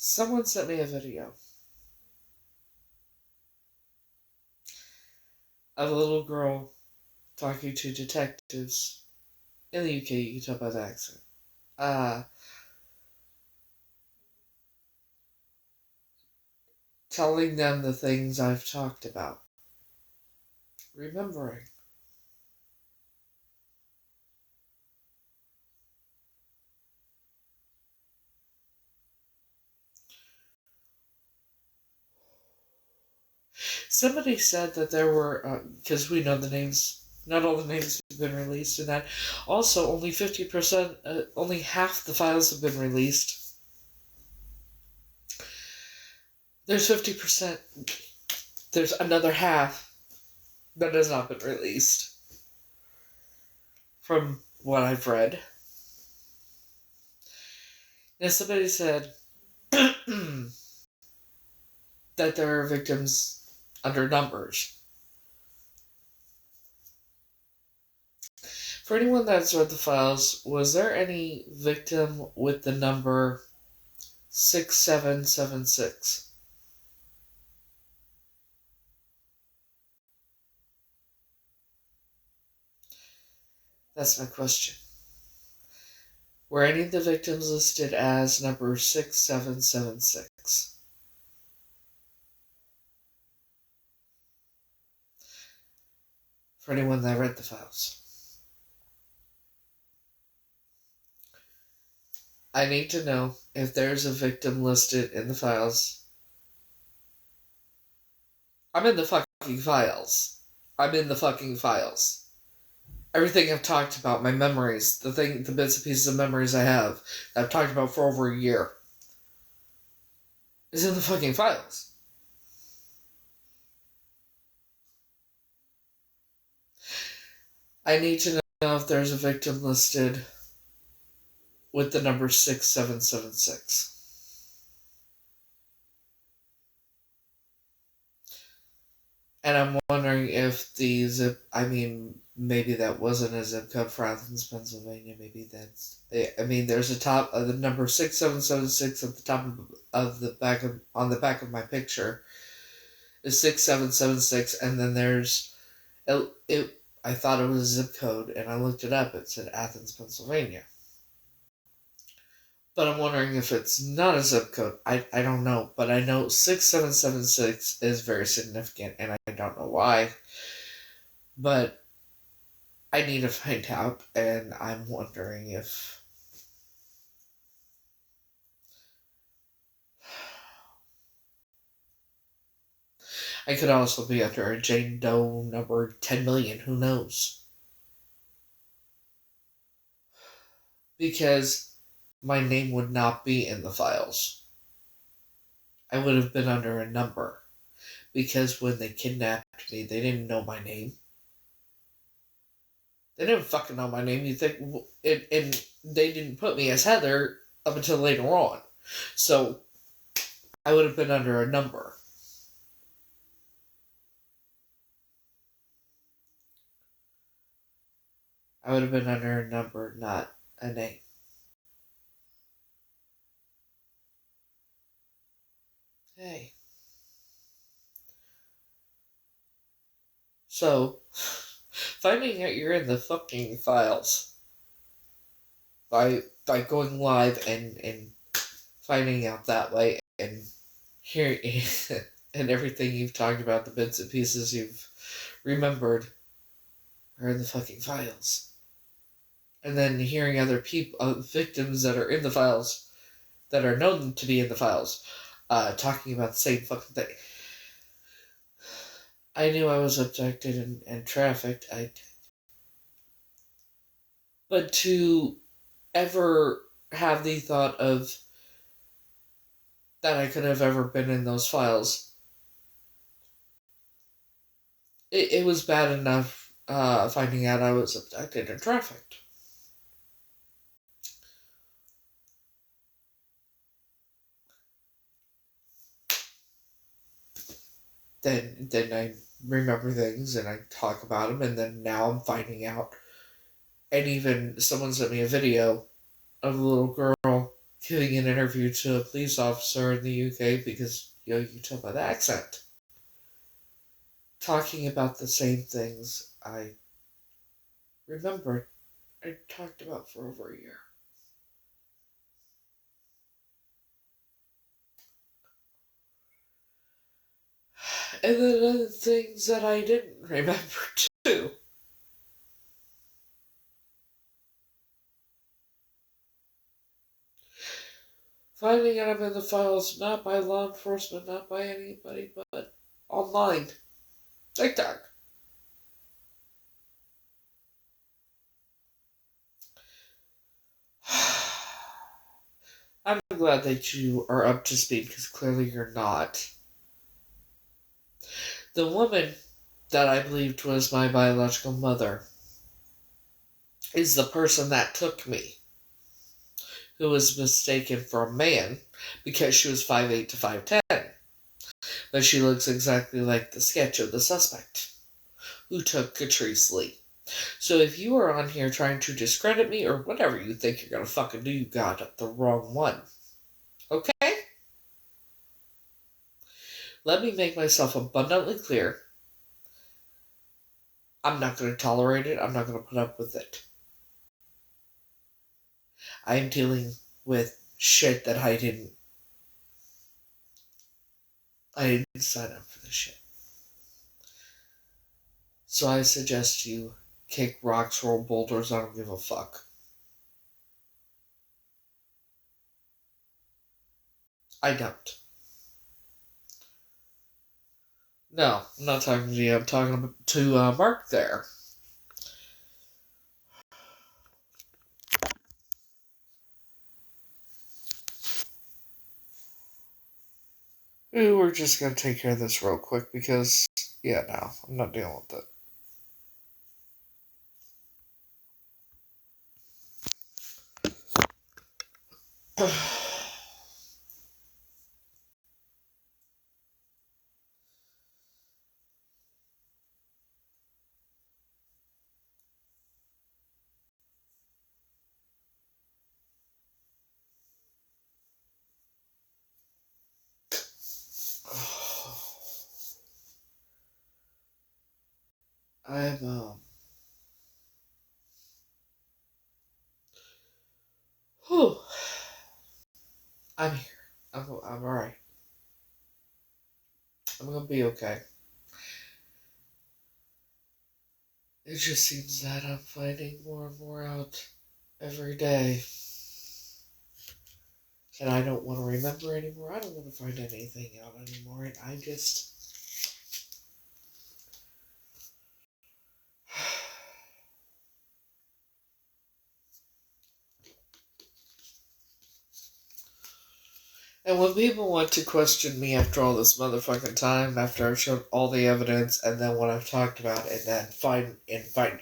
Someone sent me a video of a little girl talking to detectives in the UK. You can tell by the accent. Telling them the things I've talked about. Remembering. Somebody said that there were, because we know the names, not all the names have been released, and that also only 50%, only half the files have been released. There's 50%, there's another half that has not been released, from what I've read. Now, somebody said that there are victims under numbers. For anyone that's read the files, was there any victim with the number 6776? That's my question. Were any of the victims listed as number 6776? For anyone that read the files. I need to know if there's a victim listed in the files. I'm in the fucking files. Everything I've talked about, my memories, the bits and pieces of memories I have, that I've talked about for over a year, is in the fucking files. I need to know if there's a victim listed with the number 6776. And I'm wondering if maybe that wasn't a zip code for Athens, Pennsylvania. Maybe that's, there's a top of the number 6776 at the top of the back on the back of my picture is 6776, and then there's I thought it was a zip code, and I looked it up. It said Athens, Pennsylvania. But I'm wondering if it's not a zip code. I don't know. But I know 6776 is very significant, and I don't know why. But I need to find out, and I'm wondering if... I could also be under a Jane Doe number 10 million. Who knows? Because my name would not be in the files. I would have been under a number. Because when they kidnapped me, they didn't know my name. They didn't fucking know my name. You think... And they didn't put me as Heather up until later on. So, I would have been under a number. I would have been under a number, not a name. Hey. So, finding out you're in the fucking files by going live and finding out that way and hearing and everything you've talked about, the bits and pieces you've remembered are in the fucking files. And then hearing other people, victims that are in the files, that are known to be in the files, talking about the same fucking thing. I knew I was abducted and trafficked. But to ever have the thought of that I could have ever been in those files, it was bad enough finding out I was abducted and trafficked. Then I remember things and I talk about them, and then now I'm finding out. And even someone sent me a video of a little girl giving an interview to a police officer in the UK because, you tell by the accent. Talking about the same things I remembered I talked about for over a year. And then other things that I didn't remember too. Finding out I'm in the files not by law enforcement, not by anybody, but online. TikTok. I'm glad that you are up to speed because clearly you're not. The woman that I believed was my biological mother is the person that took me, who was mistaken for a man because she was 5'8" to 5'10". But she looks exactly like the sketch of the suspect who took Catrice Lee. So if you are on here trying to discredit me or whatever you think you're gonna fucking do, you got the wrong one. Okay? Let me make myself abundantly clear. I'm not gonna tolerate it. I'm not gonna put up with it. I am dealing with shit that I didn't sign up for this shit. So I suggest you kick rocks, roll boulders, I don't give a fuck. I don't. No, I'm not talking to you. I'm talking to Mark there. We're just gonna take care of this real quick because, no, I'm not dealing with it. I'm whew. I'm here. I'm alright. I'm gonna be okay. It just seems that I'm finding more and more out every day. And I don't want to remember anymore. I don't want to find anything out anymore. And I just... And when people want to question me after all this motherfucking time, after I've shown all the evidence, and then what I've talked about, and then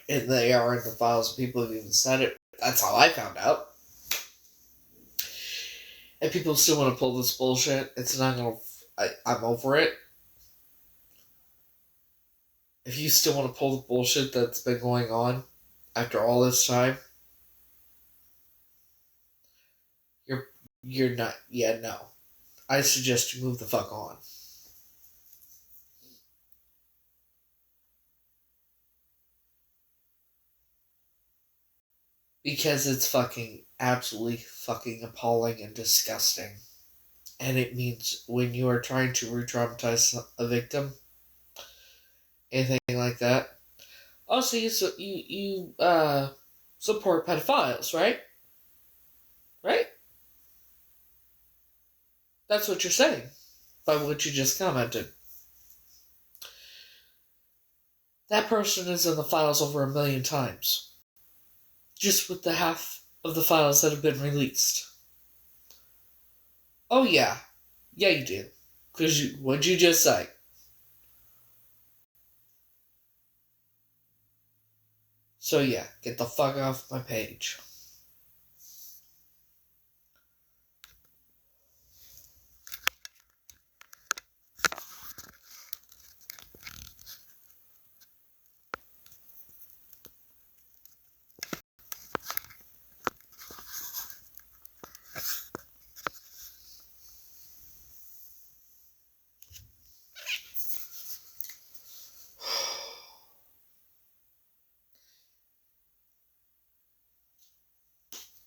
and they are in the files, and people have even said it, that's how I found out. And people still want to pull this bullshit. It's not gonna... I'm over it. If you still want to pull the bullshit that's been going on after all this time, you're not... Yeah, no. I suggest you move the fuck on. Because it's fucking absolutely fucking appalling and disgusting. And it means when you are trying to re-traumatize a victim, anything like that. Also, you support pedophiles, right? Right? That's what you're saying by what you just commented. That person is in the files over 1 million times. Just with the half of the files that have been released. Oh yeah. Yeah, you do. Because what'd you just say? So yeah, get the fuck off my page.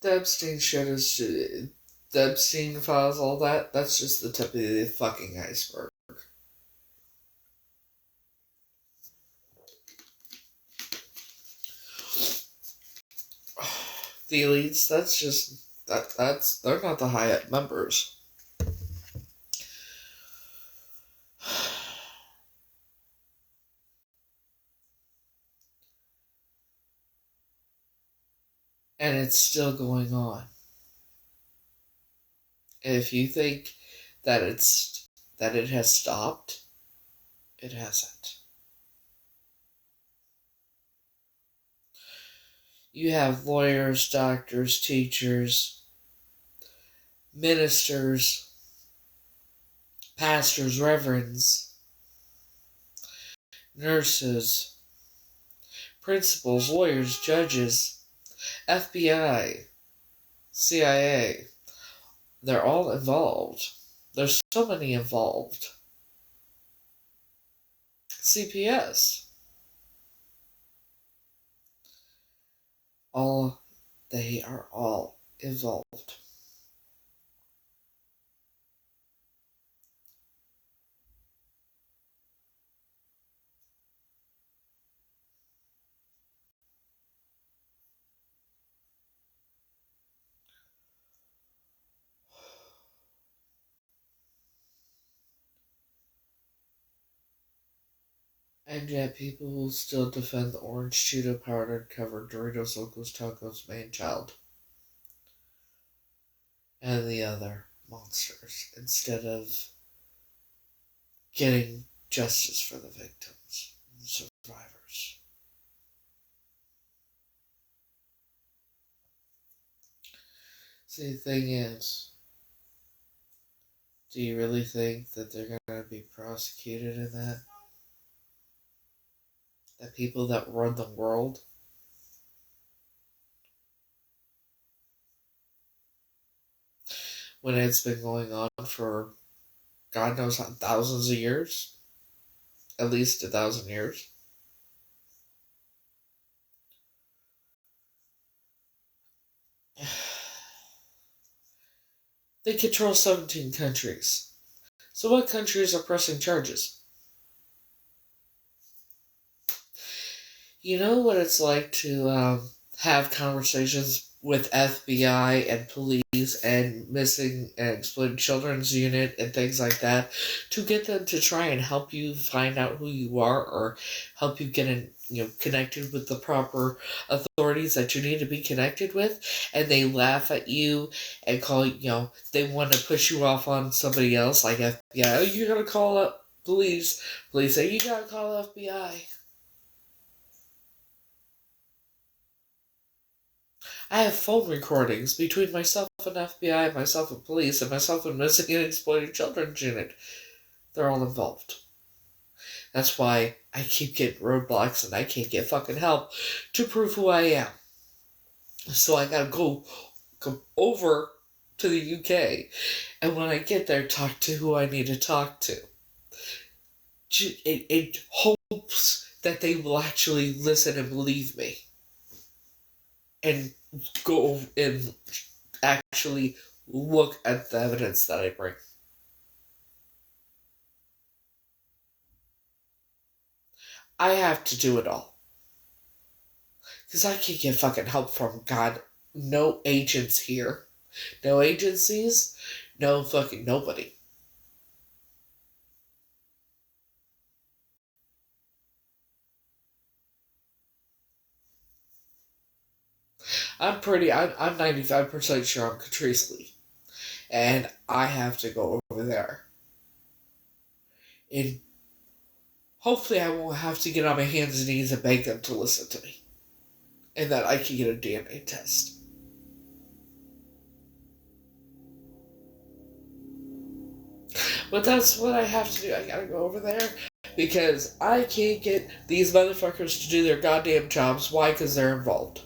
The Epstein shit is the Epstein files, all that. That's just the tip of the fucking iceberg. The elites, that's just that's they're not the high up members. And it's still going on. And if you think that it has stopped, it hasn't. You have lawyers, doctors, teachers, ministers, pastors, reverends, nurses, principals, lawyers, judges, FBI, CIA. They're all involved. There's so many involved. CPS. They are all involved. And yet people will still defend the orange Cheeto powder covered Doritos Locos Tacos man child and the other monsters instead of getting justice for the victims and survivors. See, the thing is, do you really think that they're going to be prosecuted in that? The people that run the world? When it's been going on for God knows how, thousands of years? At least 1,000 years. They control 17 countries. So what countries are pressing charges? You know what it's like to have conversations with FBI and police and missing and exploited children's unit and things like that to get them to try and help you find out who you are or help you get connected with the proper authorities that you need to be connected with, and they laugh at you and call they want to push you off on somebody else like FBI. Oh, you gotta call up police. Police say you gotta call FBI. I have phone recordings between myself and FBI, myself and police, and myself and missing and exploited children's unit. They're all involved. That's why I keep getting roadblocks and I can't get fucking help to prove who I am. So I gotta go over to the UK, and when I get there, talk to who I need to talk to. It hopes that they will actually listen and believe me. And go and actually look at the evidence that I bring. I have to do it all. Because I can't get fucking help from God. No agents here. No agencies. No fucking nobody. I'm 95% sure I'm Catrice Lee. And I have to go over there. And hopefully I won't have to get on my hands and knees and beg them to listen to me. And that I can get a DNA test. But that's what I have to do. I gotta go over there. Because I can't get these motherfuckers to do their goddamn jobs. Why? Because they're involved.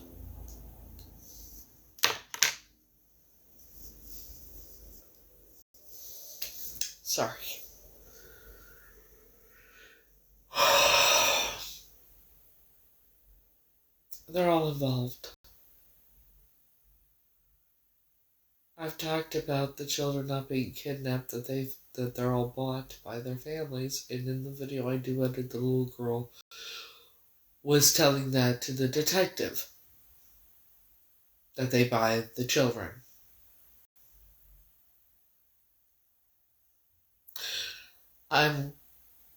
Sorry. They're all involved. I've talked about the children not being kidnapped, that they're all bought by their families, and in the video I do edit, the little girl was telling that to the detective, that they buy the children. I'm,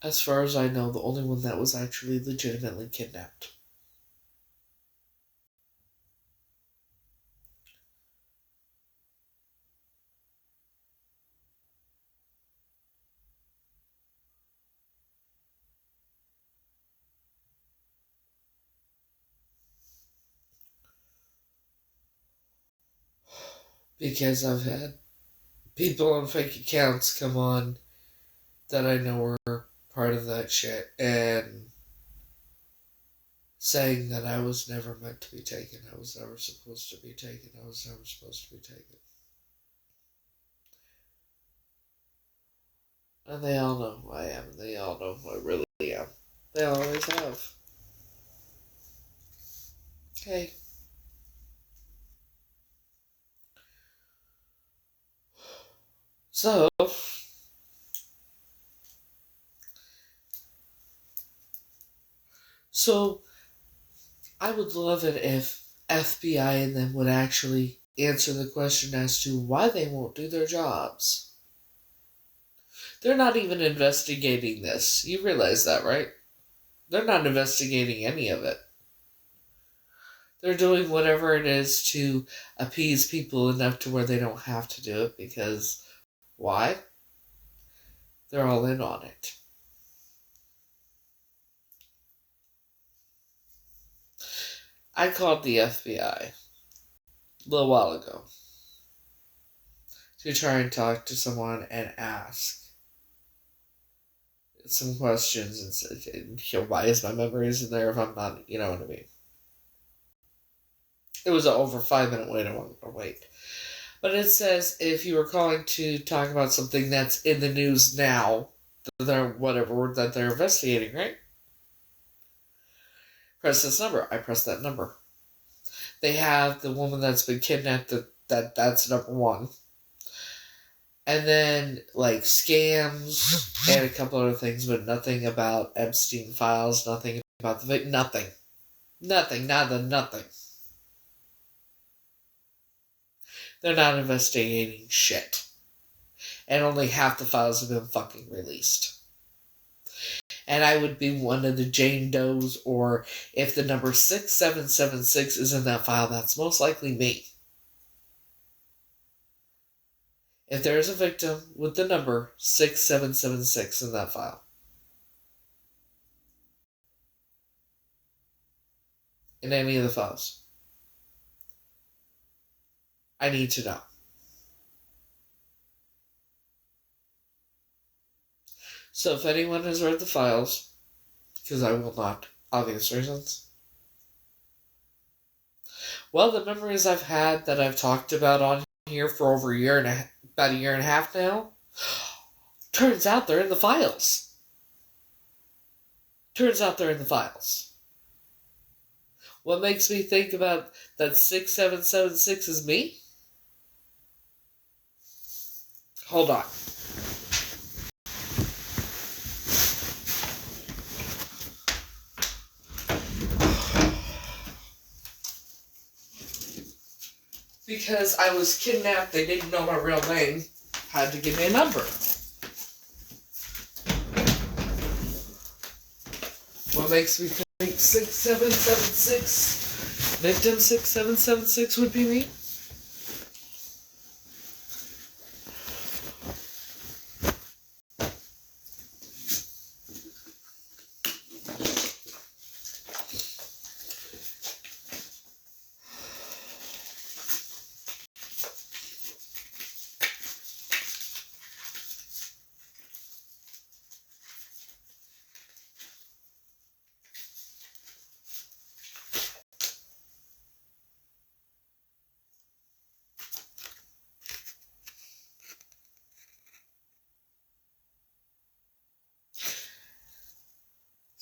as far as I know, the only one that was actually legitimately kidnapped. Because I've had people on fake accounts come on that I know were part of that shit and saying that I was never meant to be taken. I was never supposed to be taken. I was never supposed to be taken. And they all know who I am. They all know who I really am. They always have. Okay. So, I would love it if FBI and them would actually answer the question as to why they won't do their jobs. They're not even investigating this. You realize that, right? They're not investigating any of it. They're doing whatever it is to appease people enough to where they don't have to do it because why? They're all in on it. I called the FBI a little while ago to try and talk to someone and ask some questions and say, why is my memory isn't there if I'm not, you know what I mean? It was an over 5 minute wait. But it says if you were calling to talk about something that's in the news now, that they're investigating, right? Press this number. I press that number. They have the woman that's been kidnapped. That's number one. And then, like, scams and a couple other things, but nothing about Epstein files, nothing about the victim, nothing. Nothing, nothing. They're not investigating shit. And only half the files have been fucking released. And I would be one of the Jane Does, or if the number 6776 is in that file, that's most likely me. If there is a victim with the number 6776 in that file, in any of the files, I need to know. So if anyone has read the files, because I will not, obvious reasons, well, the memories I've had that I've talked about on here for over about a year and a half now, turns out they're in the files. What makes me think about that 6776 is me? Hold on. Because I was kidnapped, they didn't know my real name, had to give me a number. What makes me think 6776, victim 6776 would be me?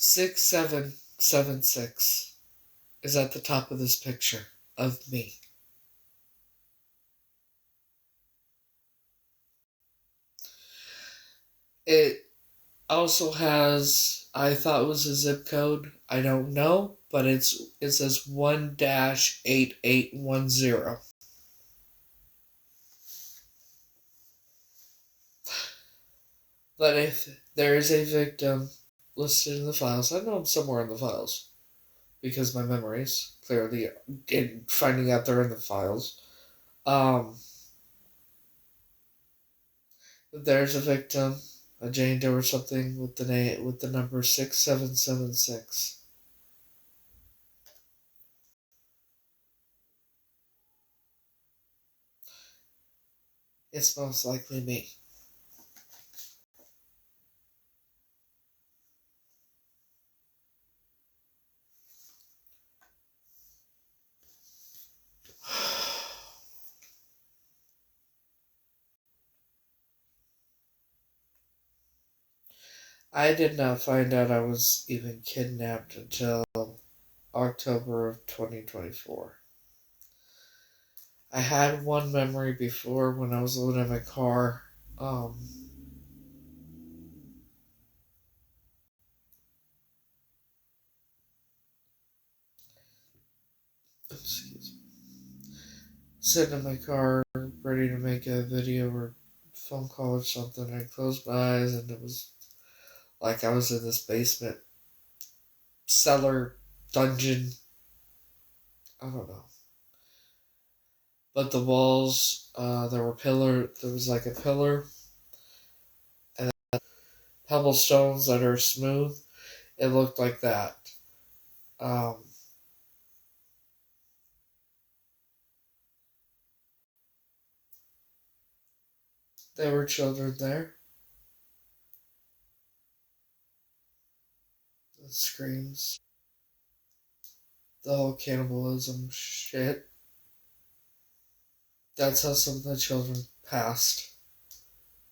Six, 776 is at the top of this picture of me. It also has, I thought it was a zip code. I don't know, but it says 1-8810. But if there is a victim listed in the files, I know I'm somewhere in the files because my memories clearly in finding out they're in the files. Um, if there's a victim, a Jane Doe or something with the name with the number 6776. It's most likely me. I did not find out I was even kidnapped until October of 2024. I had one memory before when I was living in my car. Excuse me. Sitting in my car, ready to make a video or phone call or something. I closed my eyes and it was like I was in this basement, cellar, dungeon. I don't know. But the walls, there were there was like a pillar and pebble stones that are smooth. It looked like that. Um, there were children there. The screams, the whole cannibalism shit. That's how some of the children passed,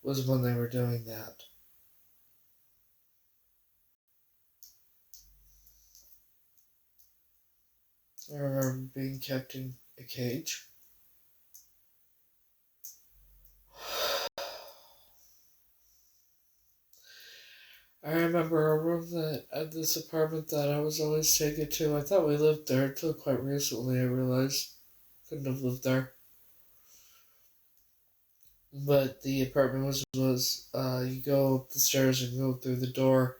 was when they were doing that. I remember being kept in a cage. I remember a room that at this apartment that I was always taken to. I thought we lived there until quite recently. I realized couldn't have lived there. But the apartment was you go up the stairs and go through the door.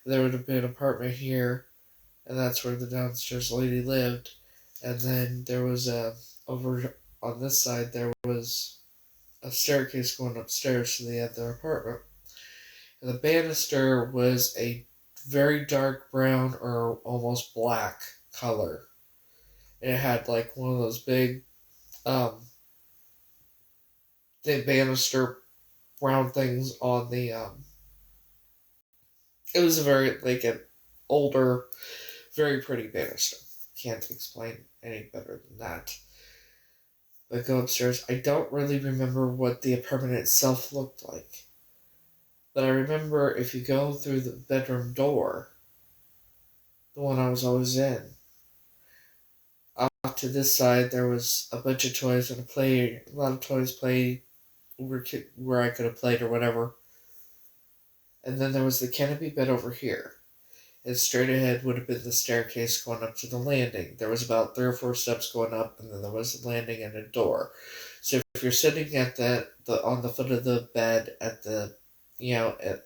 There would have been an apartment here, and that's where the downstairs lady lived. And then there was over on this side there was a staircase going upstairs to the other apartment. And the banister was a very dark brown or almost black color. And it had like one of those big the banister brown things on the it was a very like an older, very pretty banister. Can't explain any better than that. But go upstairs. I don't really remember what the apartment itself looked like. But I remember if you go through the bedroom door, the one I was always in, off to this side there was a bunch of toys and a lot of toys play where I could have played or whatever. And then there was the canopy bed over here. And straight ahead would have been the staircase going up to the landing. There was about 3 or 4 steps going up, and then there was a landing and a door. So if you're sitting at the on the foot of the bed at the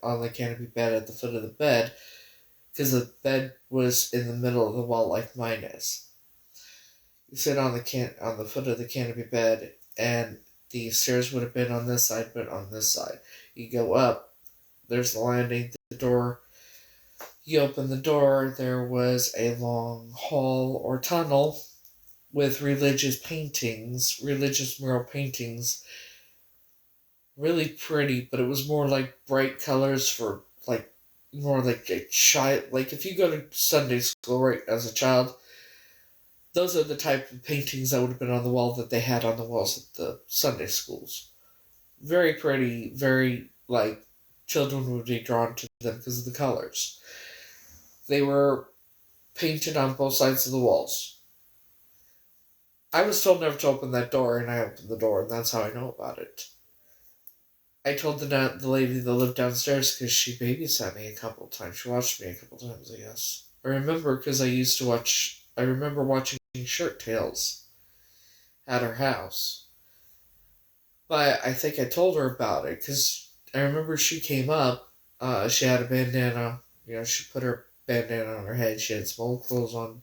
on the canopy bed at the foot of the bed, because the bed was in the middle of the wall like mine is. You sit on on the foot of the canopy bed, and the stairs would have been on this side, but on this side. You go up. There's the landing, the door. You open the door, there was a long hall or tunnel with religious mural paintings. Really pretty, but it was more like bright colors for like more like a child. Like if you go to Sunday school right as a child, those are the type of paintings that would have been on the wall that they had on the walls at the Sunday schools. Very pretty, very like children would be drawn to them because of the colors. They were painted on both sides of the walls. I was told never to open that door, and I opened the door, and that's how I know about it. I told the lady that lived downstairs because she babysat me a couple of times. She watched me a couple of times, I guess. I remember because I remember watching Shirt Tales at her house. But I think I told her about it because I remember she came up. She had a bandana. She put her bandana on her head. She had some old clothes on.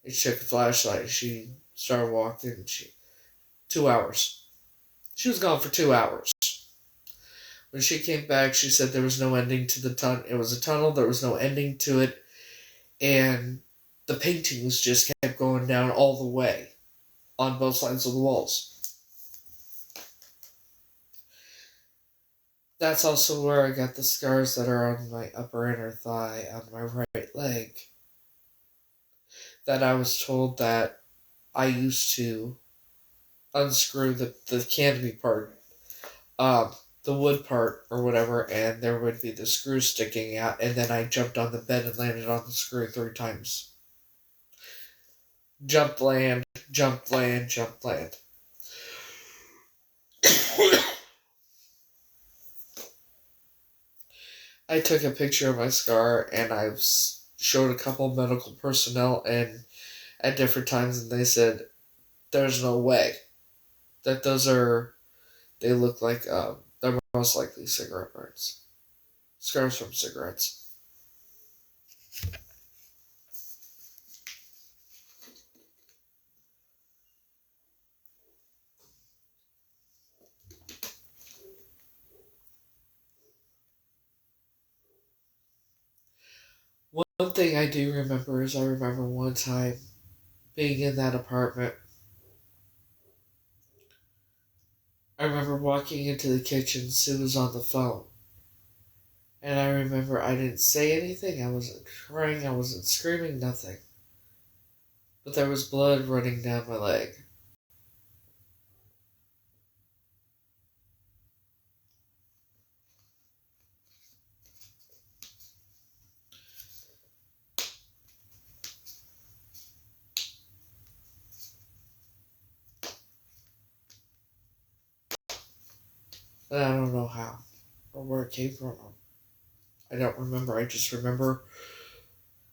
And she took a flashlight. She started walking. 2 hours. She was gone for 2 hours. When she came back, she said there was no ending to the tunnel. It was a tunnel. There was no ending to it. And the paintings just kept going down all the way on both sides of the walls. That's also where I got the scars that are on my upper inner thigh, on my right leg. That I was told that I used to unscrew the canopy part, the wood part or whatever, and there would be the screw sticking out, and then I jumped on the bed and landed on the screw 3 times. Jump, land, jump, land, jump, land. I took a picture of my scar and I've showed a couple medical personnel and at different times, and they said there's no way that they look like they're most likely cigarette burns, scars from cigarettes. One thing I do remember is I remember one time being in that apartment. I remember walking into the kitchen. Sue was on the phone. And I remember I didn't say anything. I wasn't crying. I wasn't screaming. Nothing. But there was blood running down my leg. And I don't know how or where it came from. I don't remember. I just remember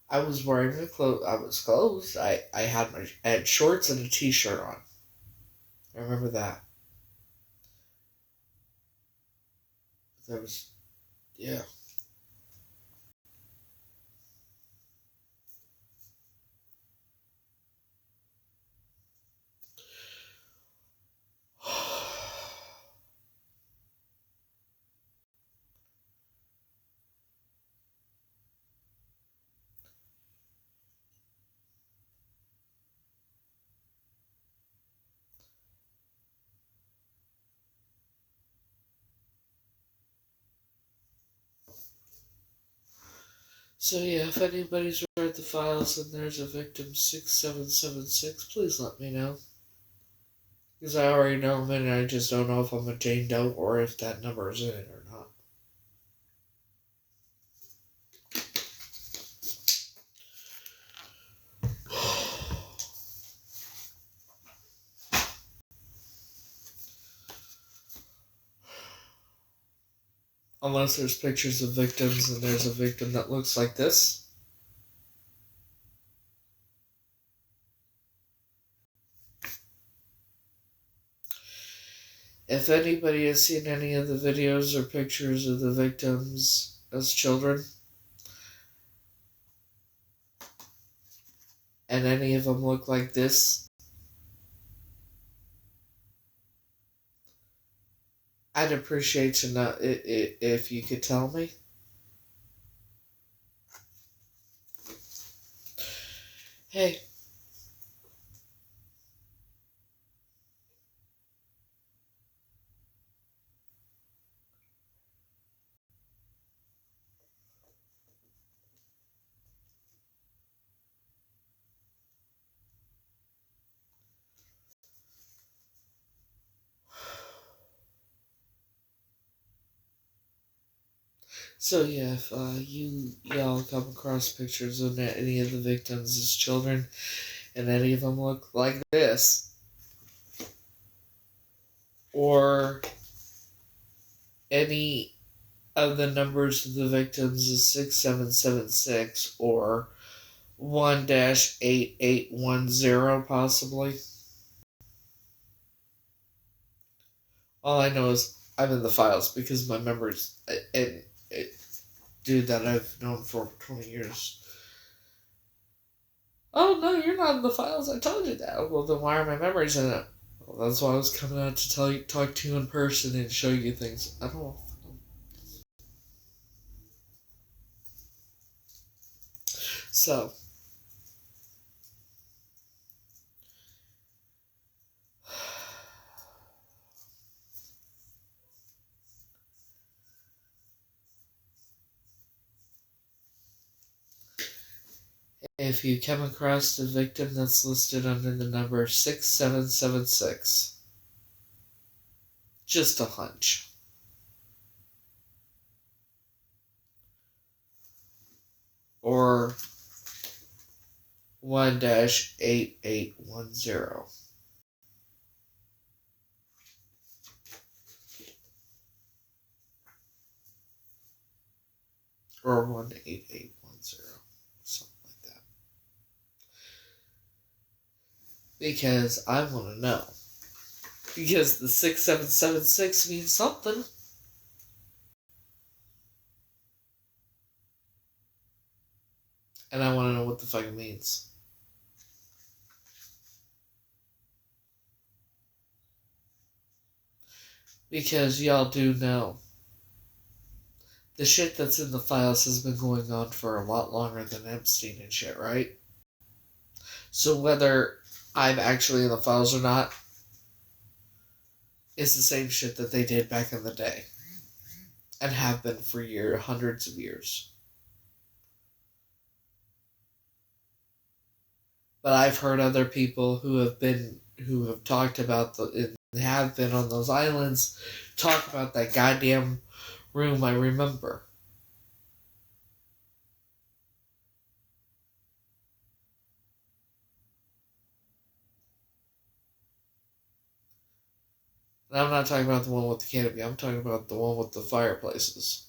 I was wearing the clothes. I was clothed. I had shorts and a t-shirt on. I remember that. There was, yeah. So yeah, if anybody's read the files and there's a victim 6776, please let me know. Because I already know him and I just don't know if I'm a Jane Doe or if that number is in it or not. Unless there's pictures of victims and there's a victim that looks like this. If anybody has seen any of the videos or pictures of the victims as children, and any of them look like this, I'd appreciate to know if you could tell me. Hey. So yeah, if y'all come across pictures of any of the victims as children, and any of them look like this, or any of the numbers of the victims is 6776 or 1-8810 possibly. All I know is I'm in the files because my memories and dude that I've known for 20 years. Oh no, you're not in the files. I told you that. Well, then why are my memories in it? Well, that's why I was coming out to talk to you in person and show you things. I don't know. So, if you come across the victim that's listed under the number 6776, just a hunch. Or 1-8810. Or 1-8810. Something like that. Because I want to know. Because the 6776 means something. And I want to know what the fuck it means. Because y'all do know the shit that's in the files has been going on for a lot longer than Epstein and shit, right? So whether I'm actually in the files or not is the same shit that they did back in the day. And have been for hundreds of years. But I've heard other people who have talked about have been on those islands talk about that goddamn room I remember. And I'm not talking about the one with the canopy, I'm talking about the one with the fireplaces.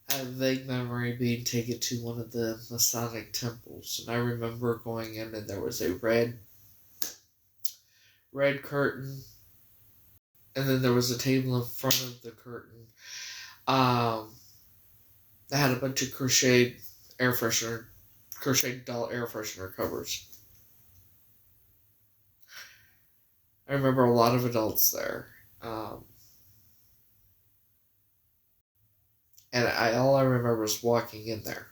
I have a vague memory being taken to one of the Masonic temples, and I remember going in and there was a red curtain, and then there was a table in front of the curtain that had a bunch of crocheted doll air freshener covers. I remember a lot of adults there. And all I remember is walking in there,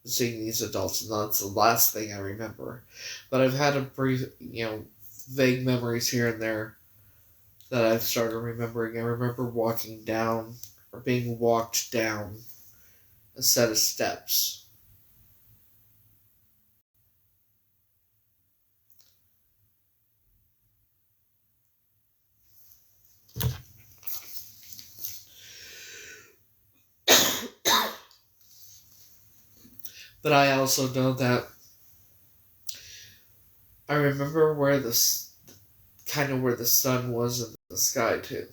seeing these adults, and that's the last thing I remember. But I've had a brief, vague memories here and there that I've started remembering. I remember walking down, or being walked down, a set of steps. But I also know that I remember where the sun was in the sky too.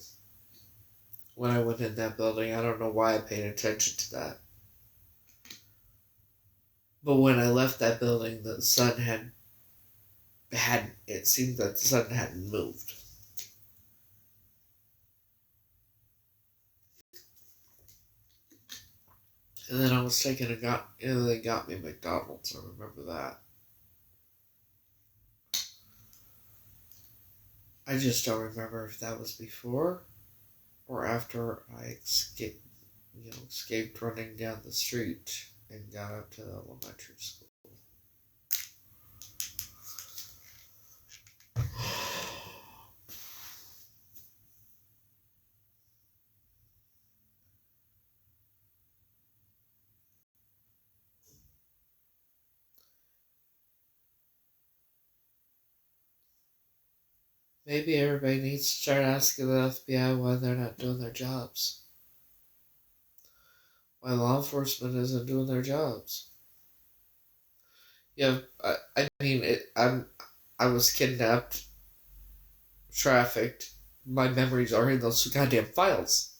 When I went in that building, I don't know why I paid attention to that. But when I left that building, the sun it seemed that the sun hadn't moved. And then I was taken and they got me McDonald's. I remember that. I just don't remember if that was before or after I escaped running down the street and got up to elementary school. Maybe everybody needs to start asking the FBI why they're not doing their jobs. why law enforcement isn't doing their jobs. Yeah, I mean, I was kidnapped, trafficked. My memories are in those goddamn files.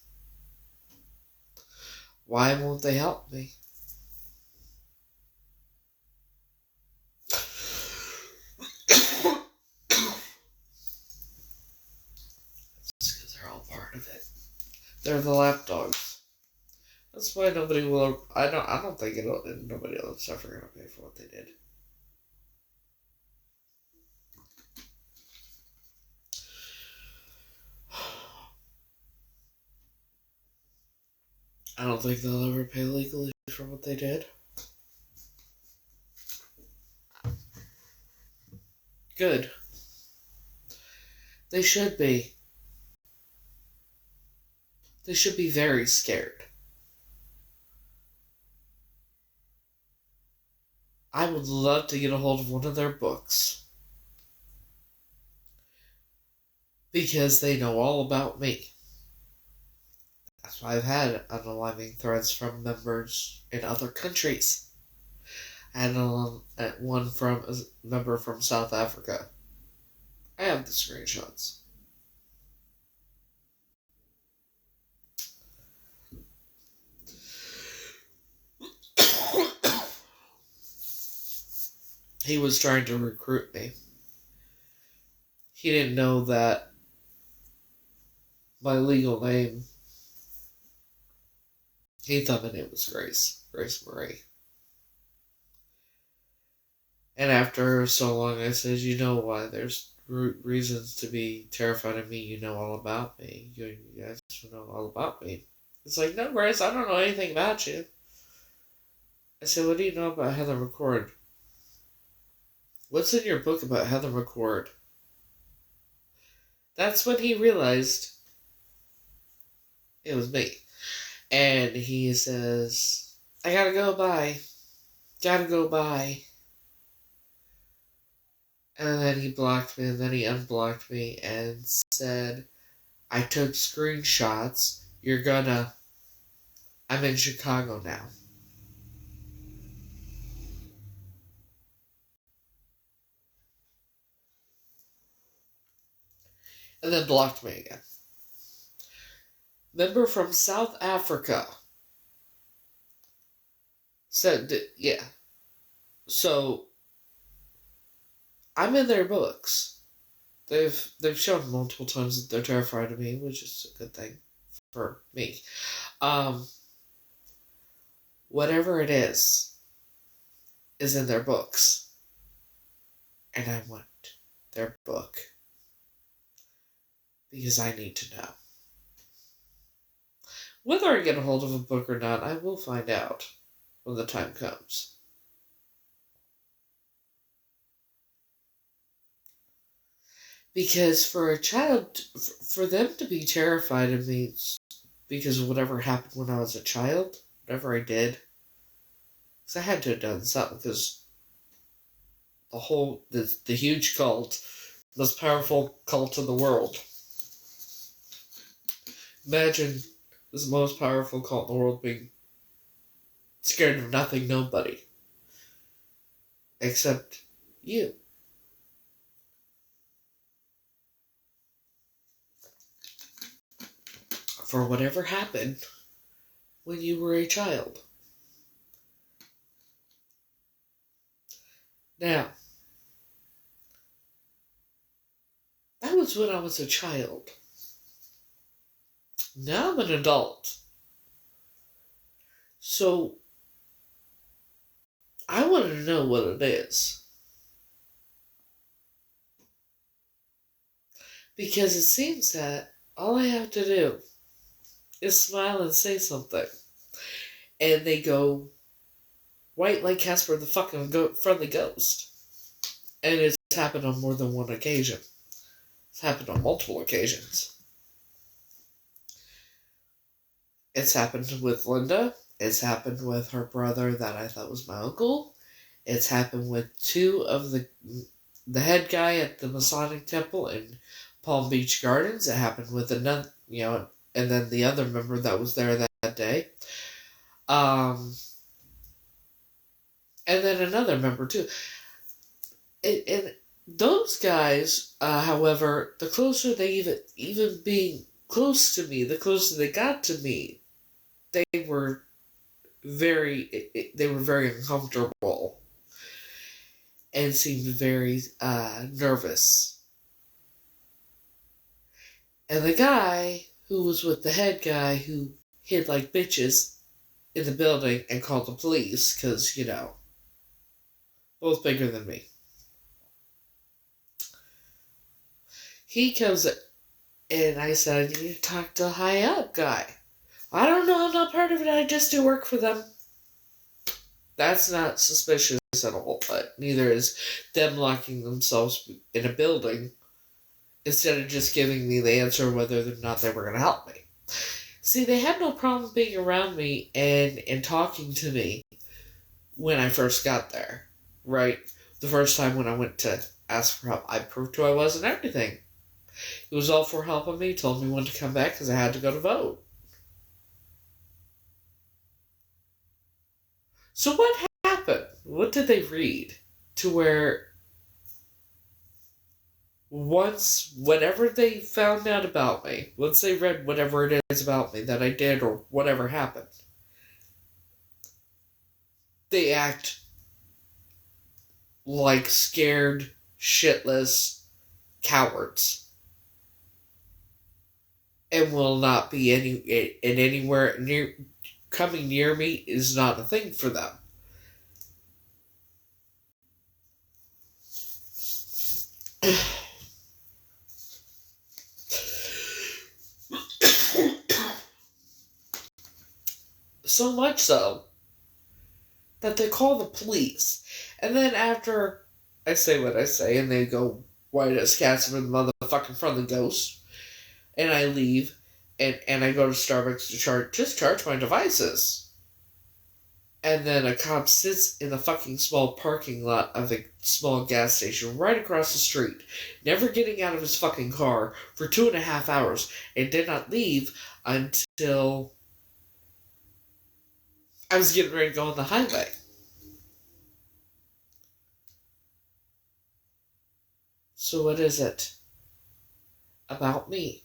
Why won't they help me? It's because they're all part of it. They're the lapdogs. That's why nobody will. I don't think nobody else ever gonna pay for what they did. I don't think they'll ever pay legally for what they did. Good. They should be. They should be very scared. I would love to get a hold of one of their books. Because they know all about me. That's why I've had unaliving threats from members in other countries. I had one from a member from South Africa. I have the screenshots. He was trying to recruit me. He didn't know that my legal name, he thought my name was Grace Marie. And after so long, I said, you know why there's reasons to be terrified of me. You know all about me. You guys know all about me. It's like, no, Grace, I don't know anything about you. I said, what do you know about Heather McCord? What's in your book about Heather McCord? That's when he realized it was me. And he says, I gotta go, bye. Gotta go, bye. And then he blocked me, and then he unblocked me and said, I took screenshots. I'm in Chicago now. And then blocked me again. Member from South Africa said, yeah. So, I'm in their books. They've shown multiple times that they're terrified of me, which is a good thing for me. Whatever it is in their books. And I want their book. Because I need to know. Whether I get a hold of a book or not, I will find out when the time comes. Because for a child, for them to be terrified of me because of whatever happened when I was a child, whatever I did, because I had to have done something, because the huge cult, most powerful cult in the world. Imagine this most powerful cult in the world being scared of nothing, nobody. Except you. For whatever happened when you were a child. Now, that was when I was a child. Now I'm an adult. So, I want to know what it is. Because it seems that all I have to do is smile and say something. And they go white like Casper the fucking friendly ghost. And it's happened on more than one occasion. It's happened on multiple occasions. It's happened with Linda. It's happened with her brother that I thought was my uncle. It's happened with two of the head guy at the Masonic Temple in Palm Beach Gardens. It happened with another, and then the other member that was there that day. Um, and then another member too. And those guys, however, the closer they even being close to me, the closer they got to me, they were they were very uncomfortable and seemed very nervous. And the guy who was with the head guy who hid like bitches in the building and called the police because, both bigger than me. He comes and I said, "You need to talk to a high up guy." "I don't know, I'm not part of it, I just do work for them." That's not suspicious at all, but neither is them locking themselves in a building instead of just giving me the answer whether or not they were going to help me. See, they had no problem being around me and talking to me when I first got there, right? The first time when I went to ask for help, I proved who I was and everything. It was all for helping me, told me when to come back because I had to go to vote. So what happened? What did they read? To where whenever they found out about me, once they read whatever it is about me that I did or whatever happened, they act like scared, shitless cowards. And will not be anywhere near. Coming near me is not a thing for them. So much so that they call the police. And then after I say what I say, and they go white as cats in the motherfucking front of the ghost, and I leave, and I go to Starbucks to charge my devices. And then a cop sits in the fucking small parking lot of a small gas station right across the street, never getting out of his fucking car for 2.5 hours, and did not leave until I was getting ready to go on the highway. So what is it about me?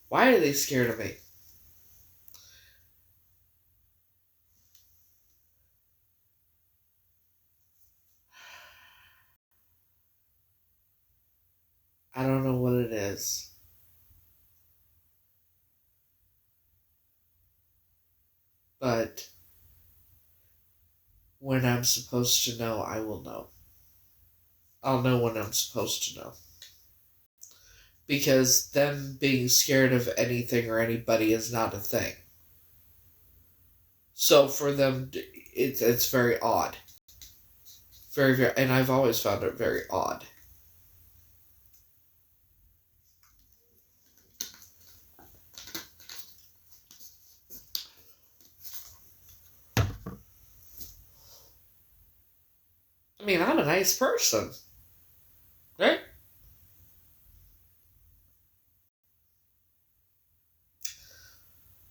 Why are they scared of me? I don't know what it is. But when I'm supposed to know, I will know. I'll know when I'm supposed to know. Because them being scared of anything or anybody is not a thing. So for them, it's very odd. Very, very, and I've always found it very odd. I mean, I'm a nice person, right?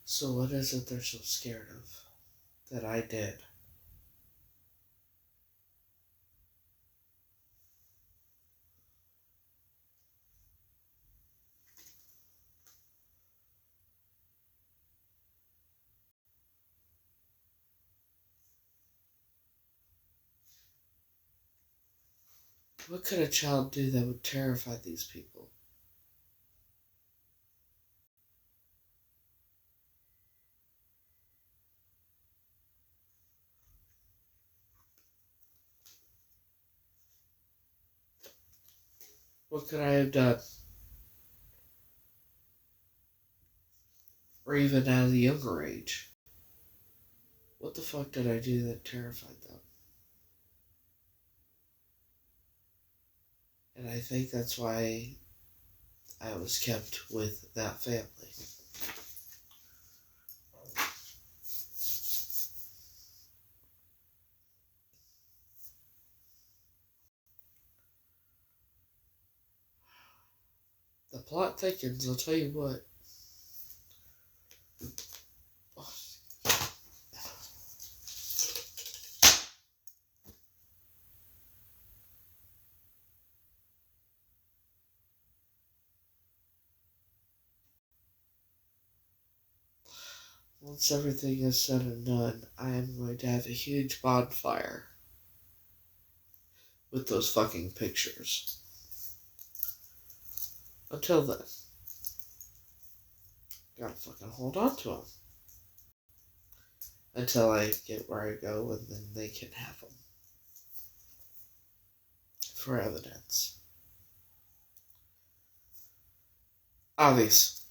So what is it they're so scared of that I did? What could a child do that would terrify these people? What could I have done? Or even at a younger age? What the fuck did I do that terrified them? And I think that's why I was kept with that family. The plot thickens, I'll tell you what. once everything is said and done, I am going to have a huge bonfire with those fucking pictures. Until then, gotta fucking hold on to them. Until I get where I go, and then they can have them. For evidence. Obvious.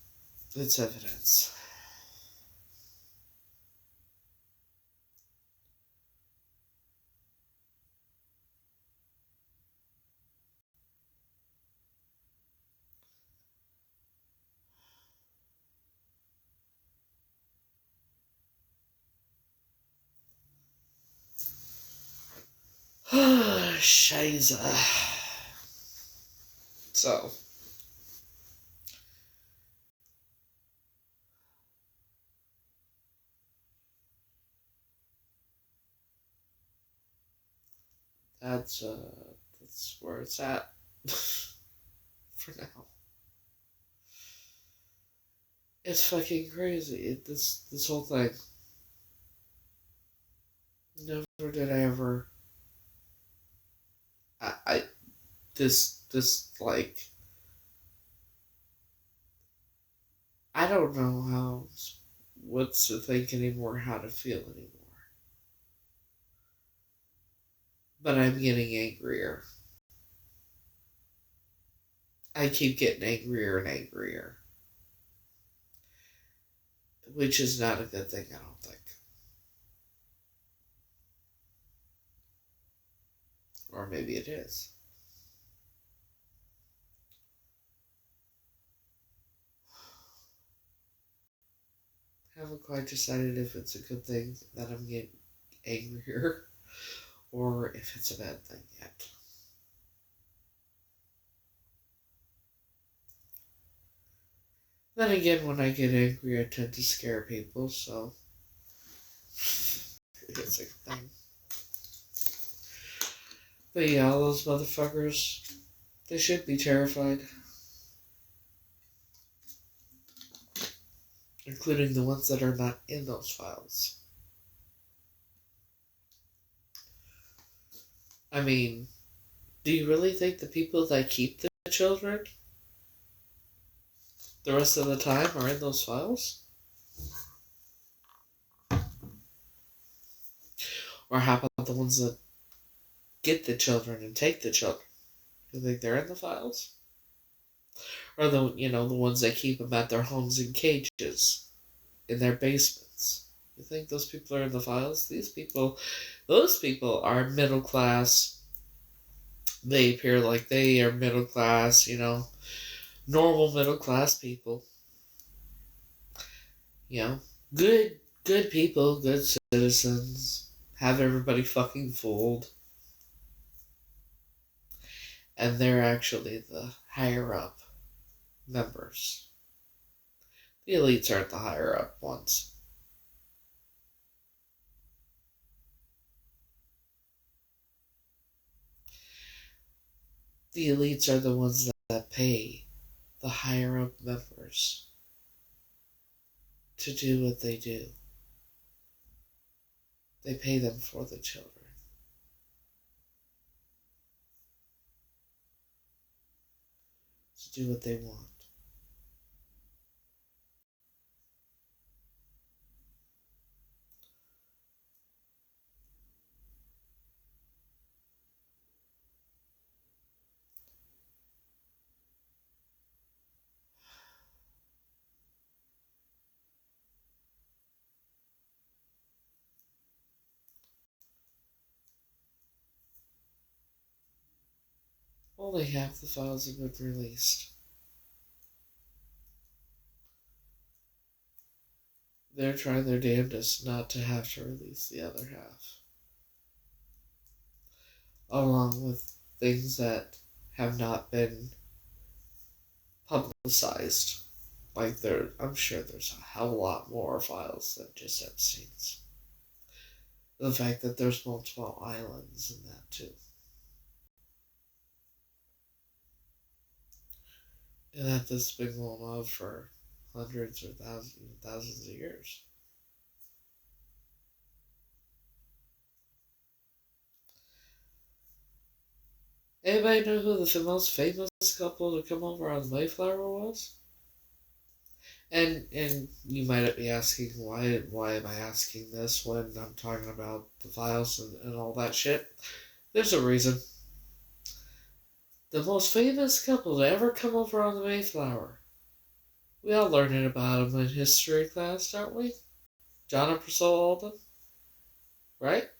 It's evidence. Shiza. So. That's where it's at. For now. It's fucking crazy. This whole thing. Never did I ever. This like. I don't know what to think anymore, how to feel anymore. But I'm getting angrier. I keep getting angrier and angrier. Which is not a good thing, I don't think. Or maybe it is. I haven't quite decided if it's a good thing that I'm getting angrier or if it's a bad thing yet. Then again, when I get angry, I tend to scare people, so it's a good thing. But yeah, all those motherfuckers, they should be terrified. Including the ones that are not in those files. I mean, do you really think the people that keep the children the rest of the time are in those files? Or how about the ones that get the children and take the children? Do you think they're in the files? Or the ones that keep them at their homes in cages, in their basements? You think those people are in the files? Those people are middle class. They appear like they are middle class, normal middle class people. Good people, good citizens, have everybody fucking fooled. And they're actually the higher up members. The elites aren't the higher up ones. The elites are the ones that pay the higher up members to do what they do. They pay them for the children. To do what they want. Only half the files have been released. They're trying their damnedest not to have to release the other half. Along with things that have not been publicized. Like I'm sure there's a hell of a lot more files than just Epstein's. The fact that there's multiple islands in that too. And that this has been going on for hundreds or thousands of years. Anybody know who the most famous couple to come over on the Mayflower was? And you might be asking, why am I asking this when I'm talking about the files and all that shit? There's a reason. The most famous couple to ever come over on the Mayflower. We all learned about them in history class, don't we? John and Priscilla Alden, right?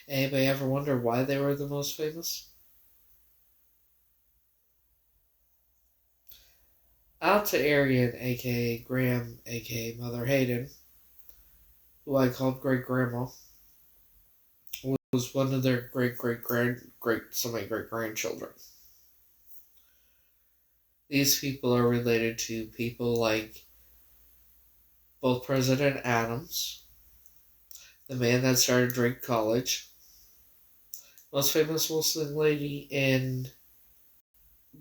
Anybody ever wonder why they were the most famous? Alta Arian, aka Graham, aka Mother Hayden, who I called Great Grandma, was one of their great grandchildren. These people are related to people like both President Adams, the man that started Drake College, most famous Muslim lady in.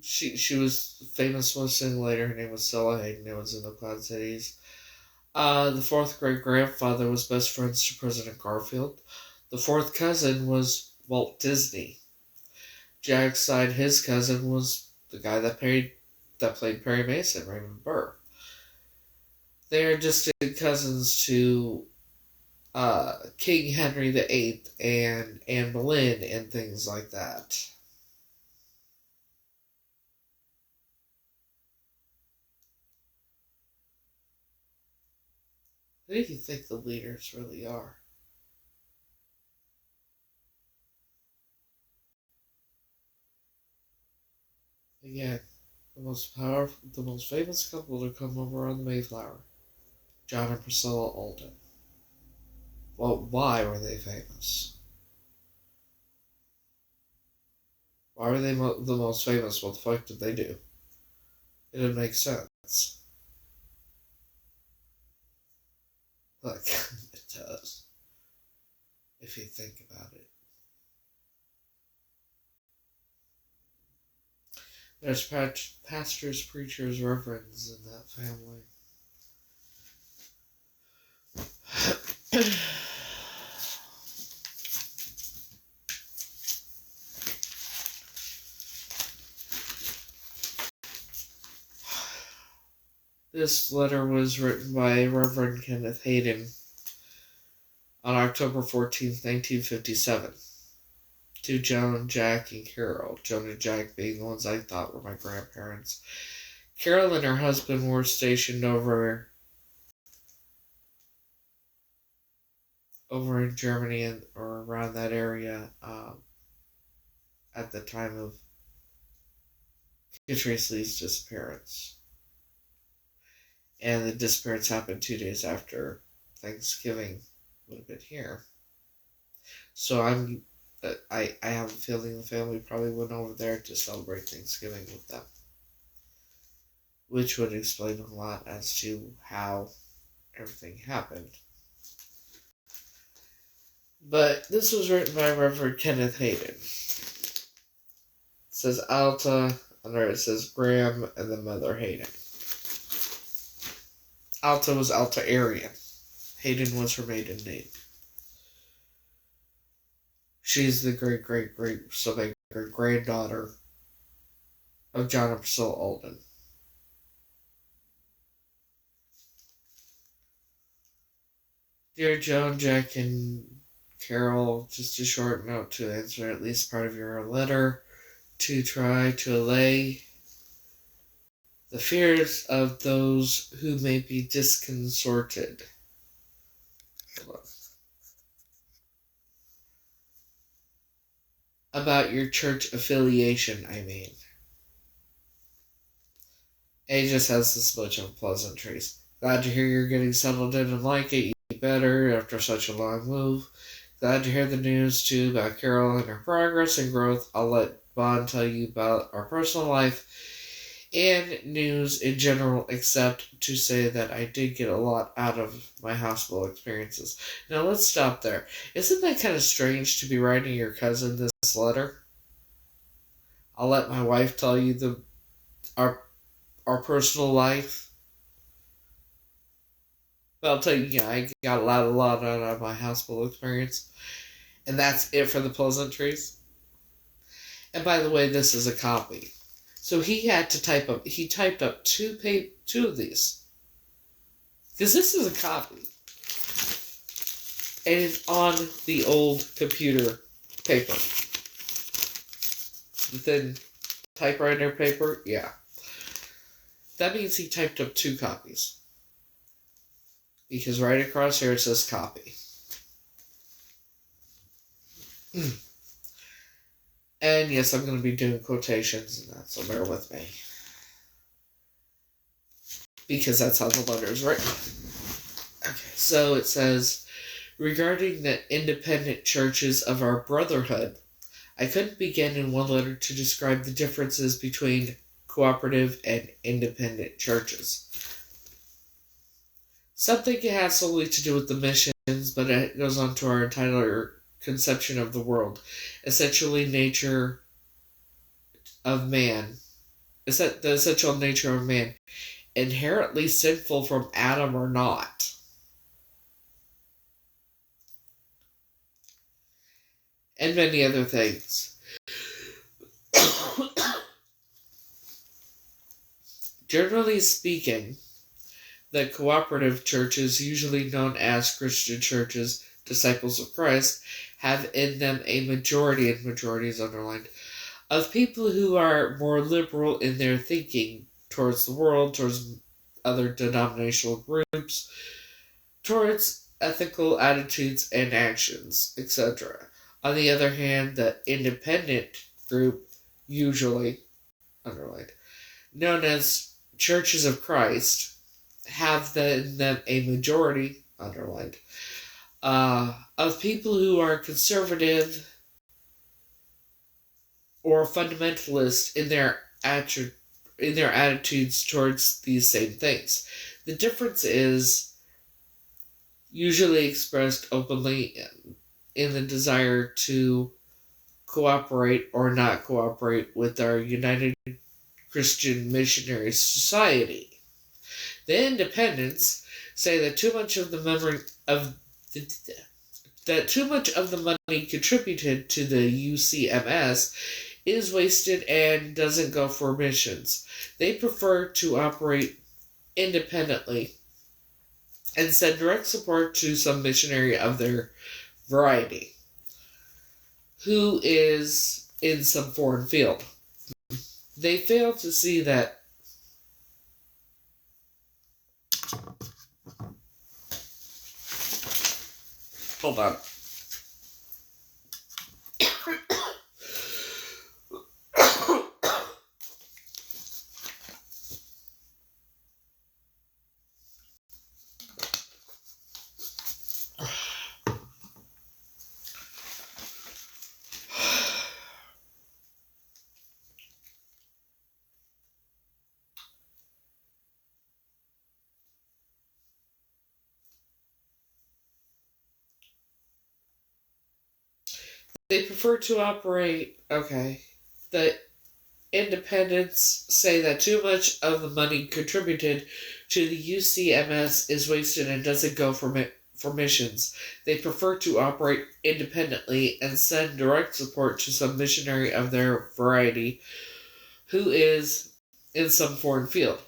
She was famous Muslim later. Her name was Stella Hayden. It was in the Quad Cities. The fourth great grandfather was best friends to President Garfield. The fourth cousin was Walt Disney. Jack's side, his cousin was the guy that played Perry Mason, Raymond Burr. They are distant cousins to King Henry VIII and Anne Boleyn and things like that. Who do you think the leaders really are? Again, the most famous couple to come over on the Mayflower, John and Priscilla Alden. Well, why were they famous? Why were they the most famous? What the fuck did they do? It didn't make sense. Like, it does. If you think about it. There's pastors, preachers, reverends in that family. This letter was written by Reverend Kenneth Hayden on October 14th, 1957, to Joan, Jack, and Carol. Joan and Jack being the ones I thought were my grandparents. Carol and her husband were stationed over in Germany or around that area at the time of Catrice Lee's disappearance. And the disappearance happened 2 days after Thanksgiving would have been here. So I have a feeling the family probably went over there to celebrate Thanksgiving with them. Which would explain a lot as to how everything happened. But this was written by Reverend Kenneth Hayden. It says Alta, under it says Graham, and then Mother Hayden. Alta was Alta Arian. Hayden was her maiden name. She's the great-granddaughter of John and Priscilla Alden. Dear Joan, Jack, and Carol, just a short note to answer at least part of your letter to try to allay the fears of those who may be disconcerted. About your church affiliation, I mean. A just has this bunch of pleasantries. Glad to hear you're getting settled in and like it better after such a long move. Glad to hear the news, too, about Carol and her progress and growth. I'll let Bond tell you about our personal life and news in general, except to say that I did get a lot out of my hospital experiences. Now, let's stop there. Isn't that kind of strange to be writing your cousin this letter? I'll let my wife tell you our personal life. But I'll tell you, I got a lot out of my hospital experience. And that's it for the pleasantries. And by the way, this is a copy. So he typed up two of these. Because this is a copy. And it's on the old computer paper. The thin typewriter paper? Yeah. That means he typed up two copies. Because right across here it says copy. And yes, I'm going to be doing quotations and that, so bear with me. Because that's how the letter is written. Okay, so it says, regarding the independent churches of our brotherhood, I couldn't begin in one letter to describe the differences between cooperative and independent churches. Something has solely to do with the missions, but it goes on to our entire conception of the world. Essentially, nature of man. The essential nature of man. Inherently sinful from Adam or not. And many other things. Generally speaking, the cooperative churches, usually known as Christian churches, disciples of Christ, have in them a majority, and majority is underlined, of people who are more liberal in their thinking towards the world, towards other denominational groups, towards ethical attitudes and actions, etc. On the other hand, the independent group, usually underlined, known as Churches of Christ, have in them a majority, underlined, of people who are conservative or fundamentalist in their attitudes towards these same things. The difference is usually expressed openly in the desire to cooperate or not cooperate with our United Christian Missionary Society. The independents say that too much of the money contributed to the UCMS is wasted and doesn't go for missions. They prefer to operate independently and send direct support to some missionary of their variety who is in some foreign field. They fail to see that hold on. They prefer to operate. Okay. The independents say that too much of the money contributed to the UCMS is wasted and doesn't go for missions. They prefer to operate independently and send direct support to some missionary of their variety who is in some foreign field.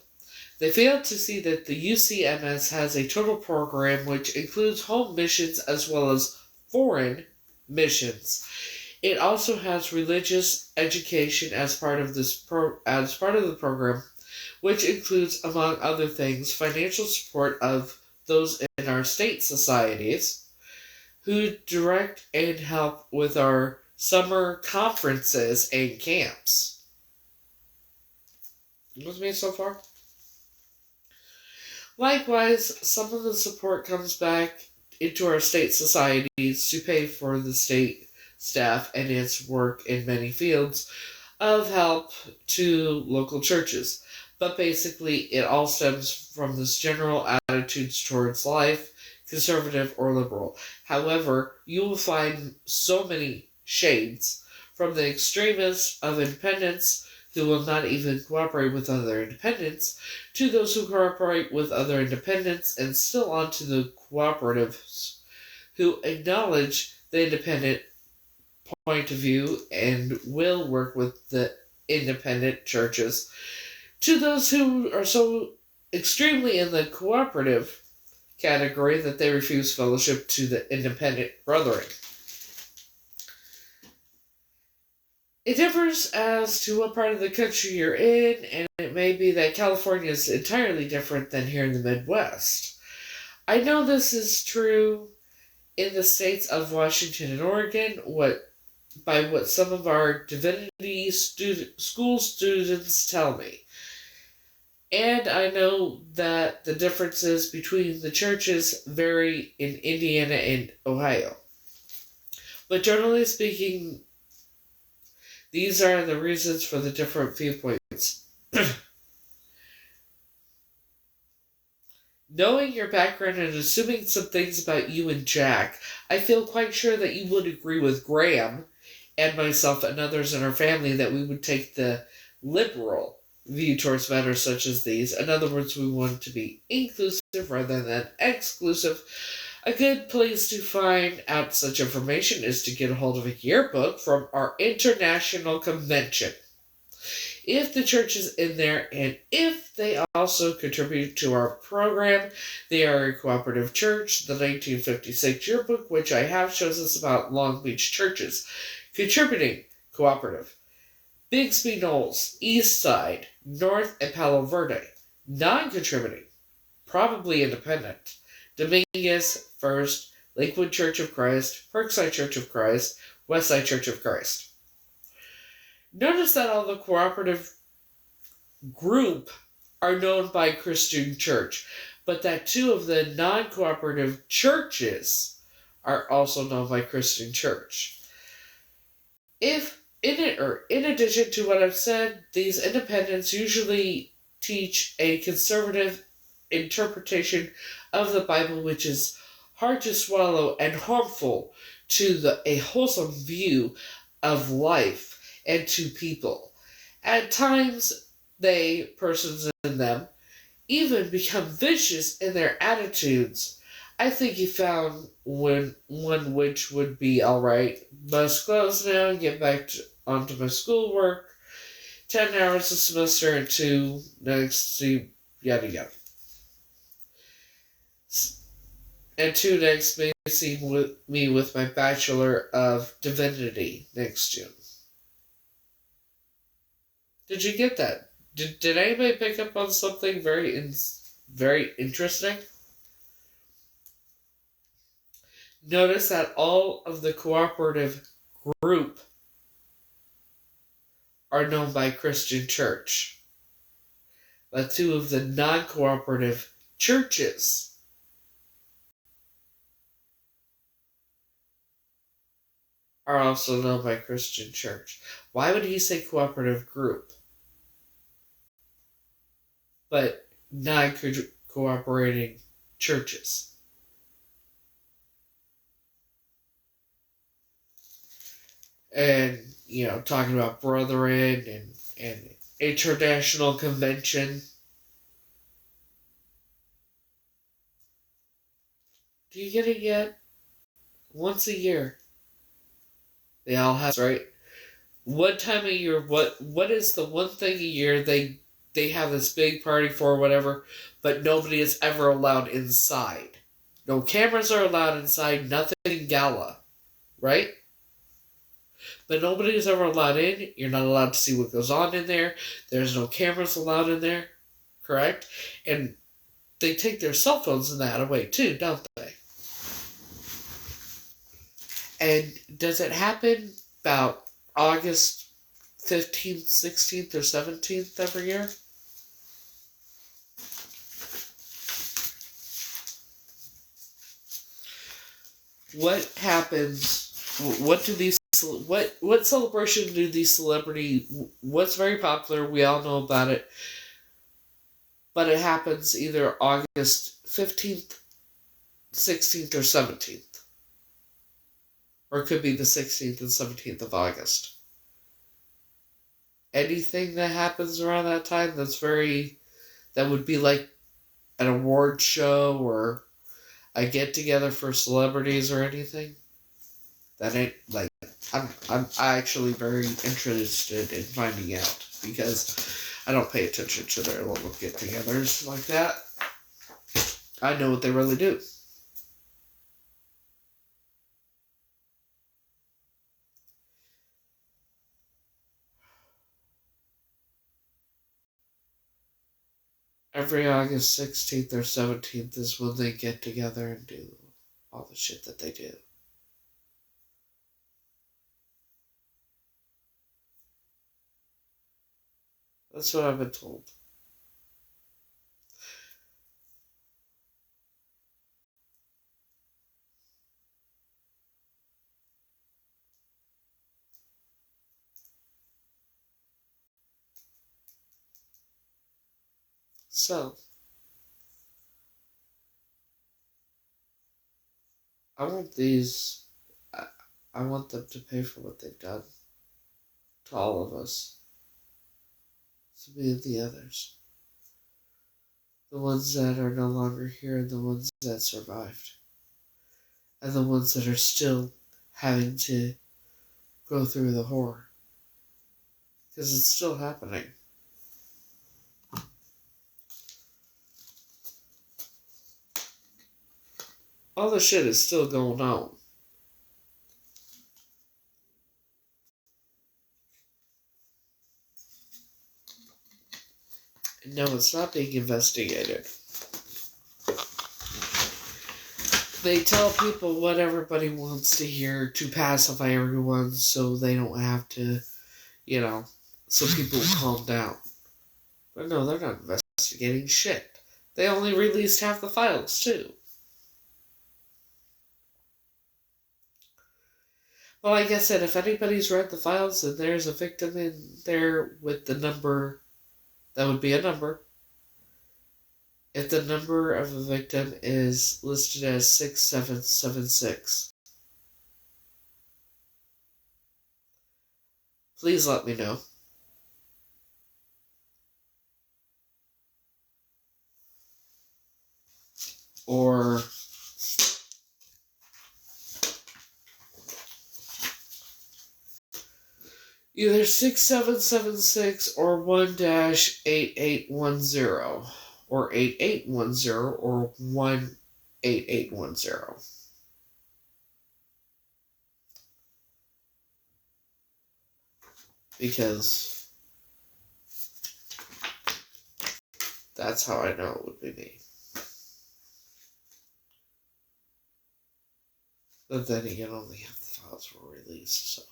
They fail to see that the UCMS has a total program which includes home missions as well as foreign missions. It also has religious education as part of the program, which includes, among other things, financial support of those in our state societies who direct and help with our summer conferences and camps. With me so far? Likewise, some of the support comes back into our state societies to pay for the state staff and its work in many fields of help to local churches. But basically, it all stems from this general attitudes towards life, conservative or liberal. However, you will find so many shades, from the extremists of independents who will not even cooperate with other independents, to those who cooperate with other independents, and still on to the cooperatives who acknowledge the independent point of view and will work with the independent churches, to those who are so extremely in the cooperative category that they refuse fellowship to the independent brethren. It differs as to what part of the country you're in, and it may be that California is entirely different than here in the Midwest. I know this is true in the states of Washington and Oregon, by what some of our divinity school students tell me. And I know that the differences between the churches vary in Indiana and Ohio. But generally speaking, these are the reasons for the different viewpoints. Knowing your background and assuming some things about you and Jack, I feel quite sure that you would agree with Graham and myself and others in our family that we would take the liberal view towards matters such as these. In other words, we want to be inclusive rather than exclusive. A good place to find out such information is to get a hold of a yearbook from our international convention. If the church is in there, and if they also contribute to our program, they are a cooperative church. The 1956 yearbook, which I have, shows us about Long Beach churches contributing cooperative. Bixby Knolls, East Side, North, and Palo Verde. Non-contributing, probably independent. Dominguez, First, Lakewood Church of Christ, Parkside Church of Christ, Westside Church of Christ. Notice that all the cooperative group are known by Christian Church, but that two of the non-cooperative churches are also known by Christian Church. In addition to what I've said, these independents usually teach a conservative interpretation of the Bible, which is hard to swallow and harmful to a wholesome view of life and to people. At times, persons in them, even become vicious in their attitudes. I think he found one which would be alright. Must close now and get back onto my schoolwork. 10 hours a semester and 2 next, yada yada. And 2 next may see me with my Bachelor of Divinity next June. Did you get that? Did anybody pick up on something very interesting? Notice that all of the cooperative group are known by Christian Church. But two of the non-cooperative churches are also known by Christian Church. Why would he say cooperative group? But non-cooperating churches. And, talking about brethren and international convention. Do you get it yet? Once a year. They all have, right? One time a year, what is the one thing a year they have this big party for, whatever, but nobody is ever allowed inside. No cameras are allowed inside, nothing gala, right? But nobody is ever allowed in. You're not allowed to see what goes on in there. There's no cameras allowed in there, correct? And they take their cell phones and that away too, don't they? And does it happen about August 15th, 16th, or 17th every year? What happens? What celebration do these what's very popular, we all know about it, but it happens either August 15th, 16th, or 17th. Or it could be the 16th and 17th of August. Anything that happens around that time that would be like an award show or a get-together for celebrities or anything? That ain't, like, I'm actually very interested in finding out, because I don't pay attention to their little get-togethers like that. I know what they really do. Every August 16th or 17th is when they get together and do all the shit that they do. That's what I've been told. So, I want these... I want them to pay for what they've done to all of us. To me and the others. The ones that are no longer here and the ones that survived. And the ones that are still having to go through the horror. Because it's still happening. All the shit is still going on. And no, it's not being investigated. They tell people what everybody wants to hear to pacify everyone so they don't have to, so people will calm down. But no, they're not investigating shit. They only released half the files, too. Well, like I said, if anybody's read the files and there's a victim in there with the number, that would be a number. If the number of a victim is listed as 6776, please let me know. Or either 6776 or 1-8810 or 8810 or 18810. Because that's how I know it would be me. But then again, only half the files were released, so.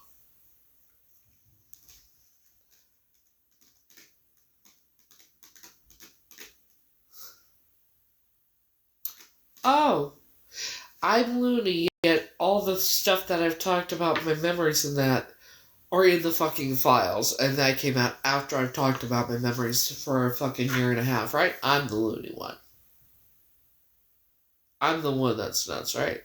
Oh, I'm loony, yet all the stuff that I've talked about, my memories and that, are in the fucking files, and that came out after I've talked about my memories for a fucking year and a half, right? I'm the loony one. I'm the one that's nuts, right?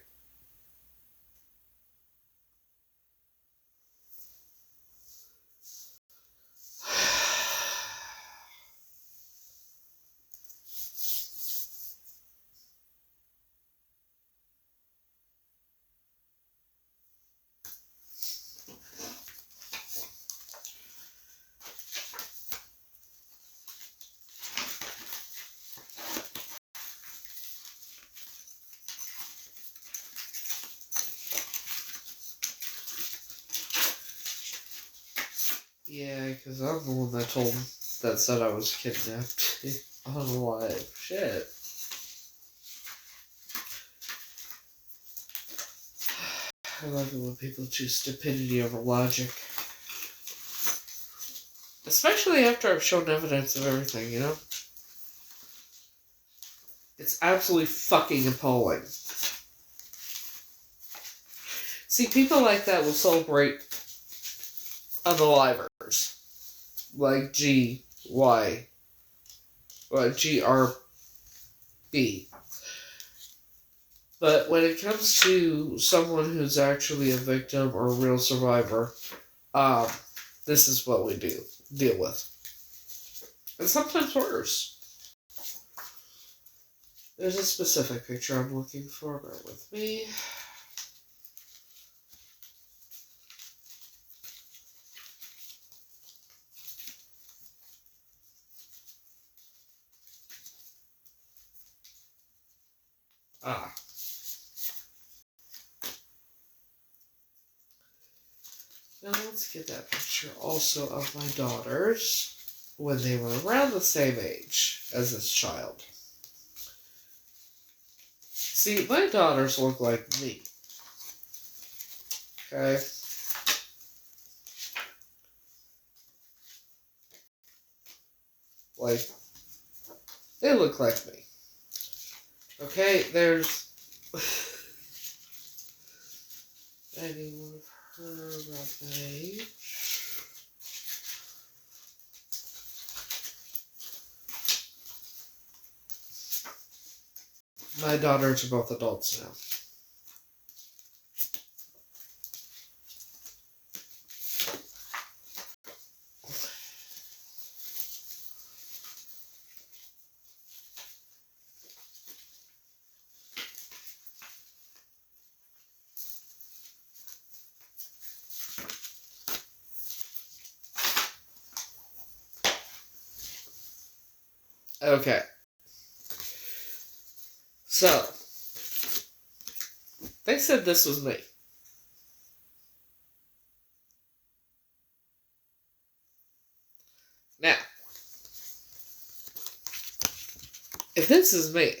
Yeah, because I'm the one that said I was kidnapped on live. Shit. I love it when people choose stupidity over logic. Especially after I've shown evidence of everything, you know? It's absolutely fucking appalling. See, people like that will celebrate unalivers. Like GRB. But when it comes to someone who's actually a victim or a real survivor, this is what we deal with. And sometimes worse. There's a specific picture I'm looking for, bear with me. Ah. Now let's get that picture also of my daughters when they were around the same age as this child. See, my daughters look like me. Okay? Like, they look like me. Okay, there's anyone of her about that age. My daughters are both adults now. Okay. So, they said this was me. Now, if this is me,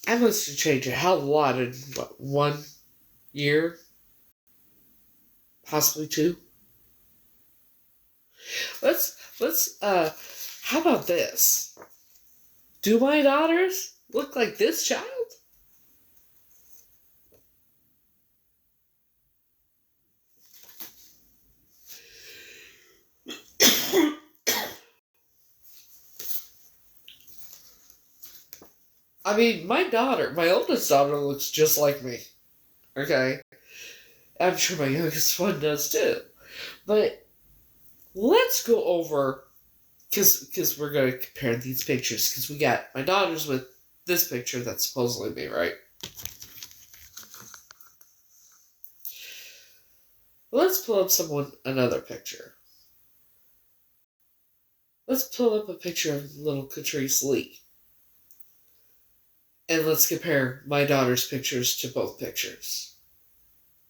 I must have changed a hell of a lot in, what, 1 year? Possibly 2? How about this? Do my daughters look like this child? I mean, my oldest daughter looks just like me. Okay? I'm sure my youngest one does too. But let's go over, because we're going to compare these pictures, because we got my daughters with this picture that's supposedly me, right? Let's pull up another picture. Let's pull up a picture of little Catrice Lee. And let's compare my daughter's pictures to both pictures.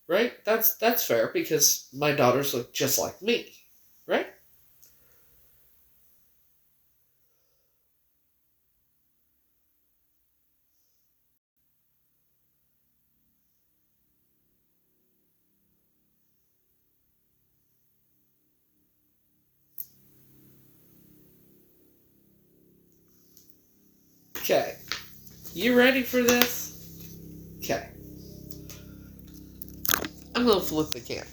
Right? That's fair, because my daughters look just like me. Right? Okay. You ready for this? Okay. I'm going to flip the camera.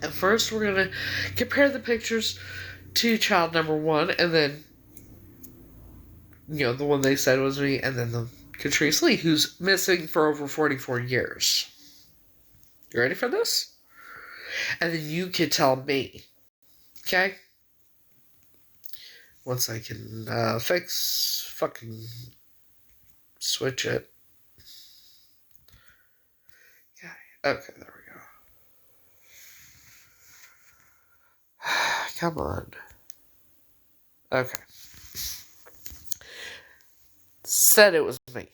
And first, we're going to compare the pictures to child number 1, and then, the one they said was me, and then the Catrice Lee, who's missing for over 44 years. You ready for this? And then you can tell me. Okay? Once I can fucking switch it. Okay, there we go. Come on. Okay. Said it was me.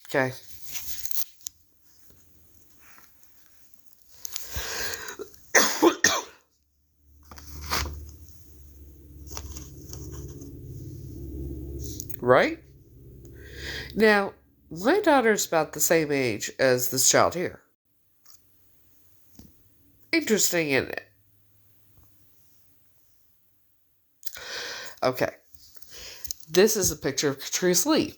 Okay. Right? Now, my daughter's about the same age as this child here. Interesting, isn't it? Okay. This is a picture of Catrice Lee.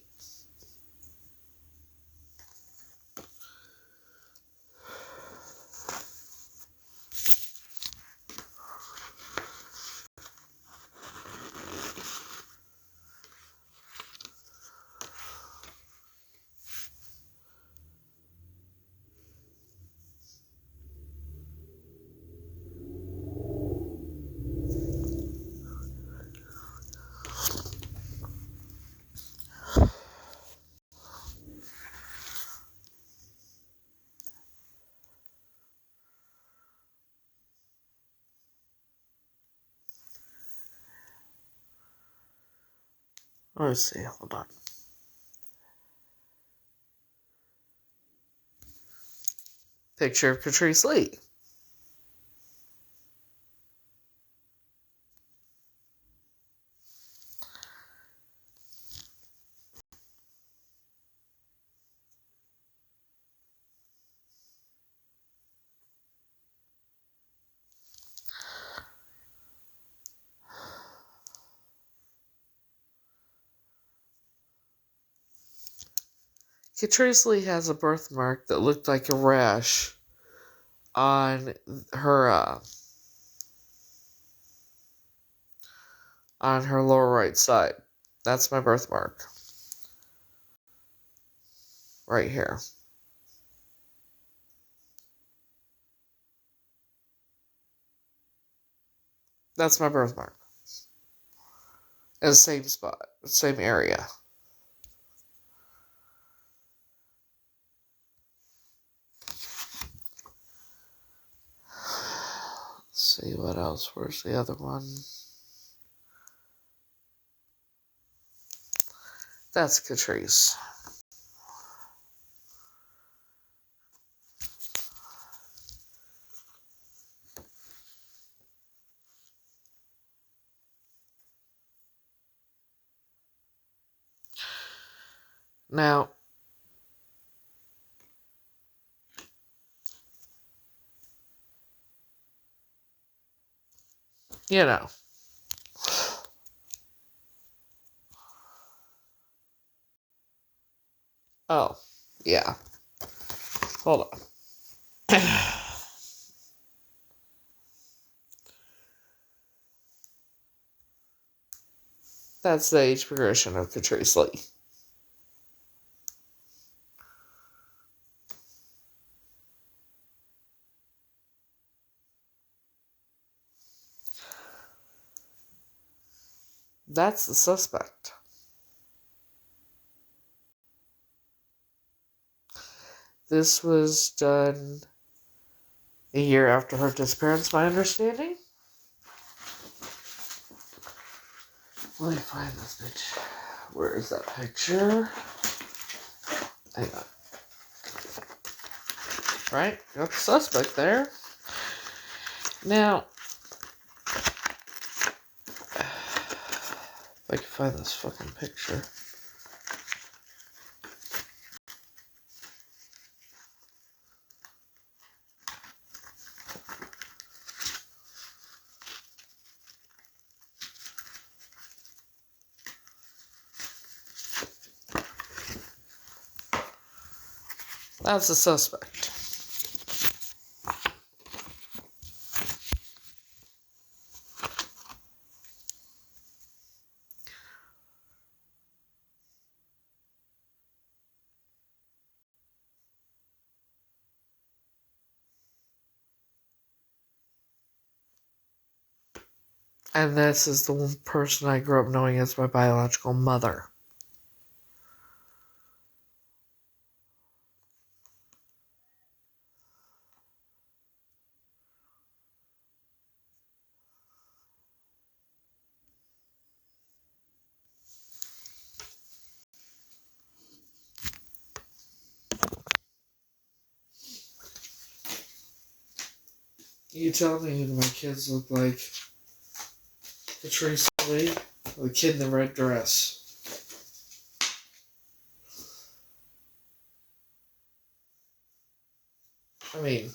Let's see, hold on. picture of Catrice Lee. Catrice Lee has a birthmark that looked like a rash on her lower right side. That's my birthmark. Right here. That's my birthmark. In the same spot, same area. Let's see what else. Where's the other one? That's Catrice. Now, you know. Oh, yeah. Hold on. That's the age progression of Catrice Lee. That's the suspect. This was done a year after her disappearance, my understanding. Let me find this picture. Where is that picture? Hang on. Right? Got the suspect there. Now, if I can find this fucking picture. That's the suspect. And this is the one person I grew up knowing as my biological mother. You tell me who my kids look like. Catrice Lee, the kid in the red dress. I mean,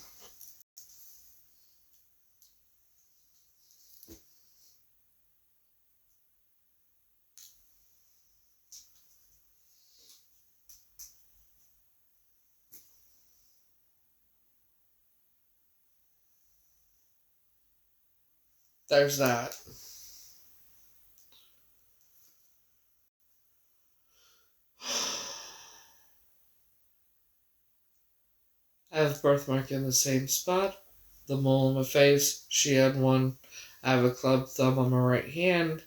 there's that. I have a birthmark in the same spot. The mole on my face, she had one. I have a club thumb on my right hand.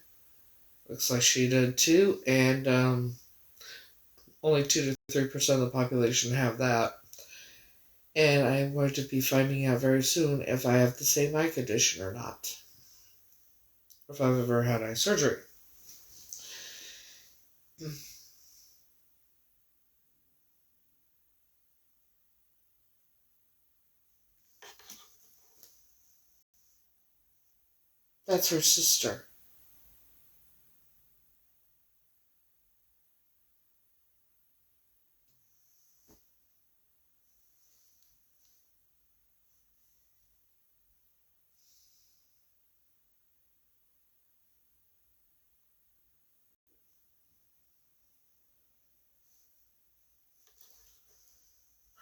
Looks like she did too. And only 2 to 3% of the population have that. And I'm going to be finding out very soon if I have the same eye condition or not. If I've ever had eye surgery. That's her sister.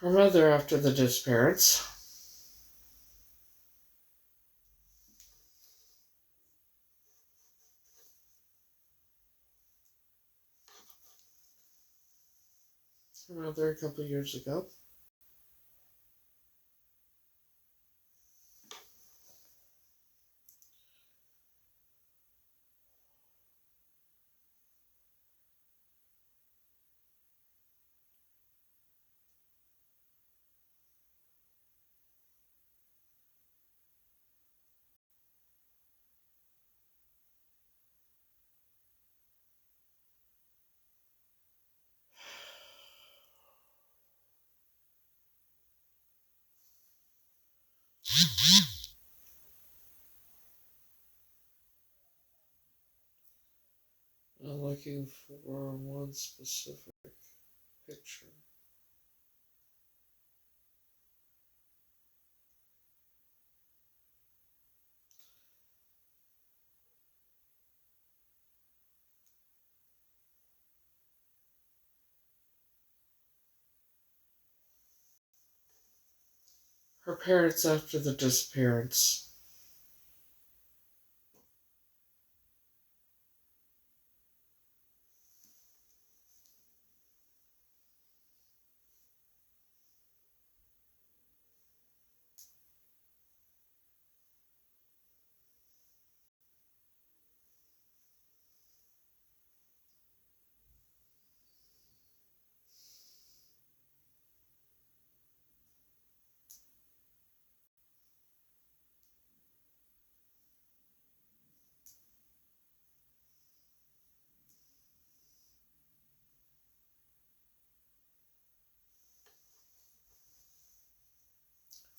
Her mother after the disappearance. Her mother a couple years ago. I'm looking for one specific picture. Her parents after the disappearance.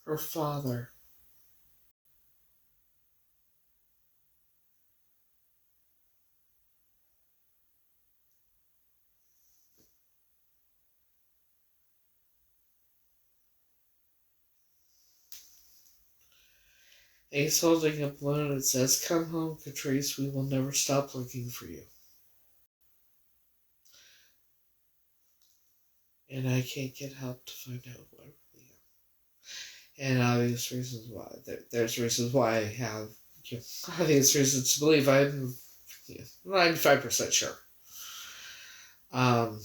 Her father. He's holding a balloon and says, "Come home, Catrice, we will never stop looking for you." And I can't get help to find out who I really am. And obvious reasons why. There's reasons why I have obvious reasons to believe I'm 95% sure. Um,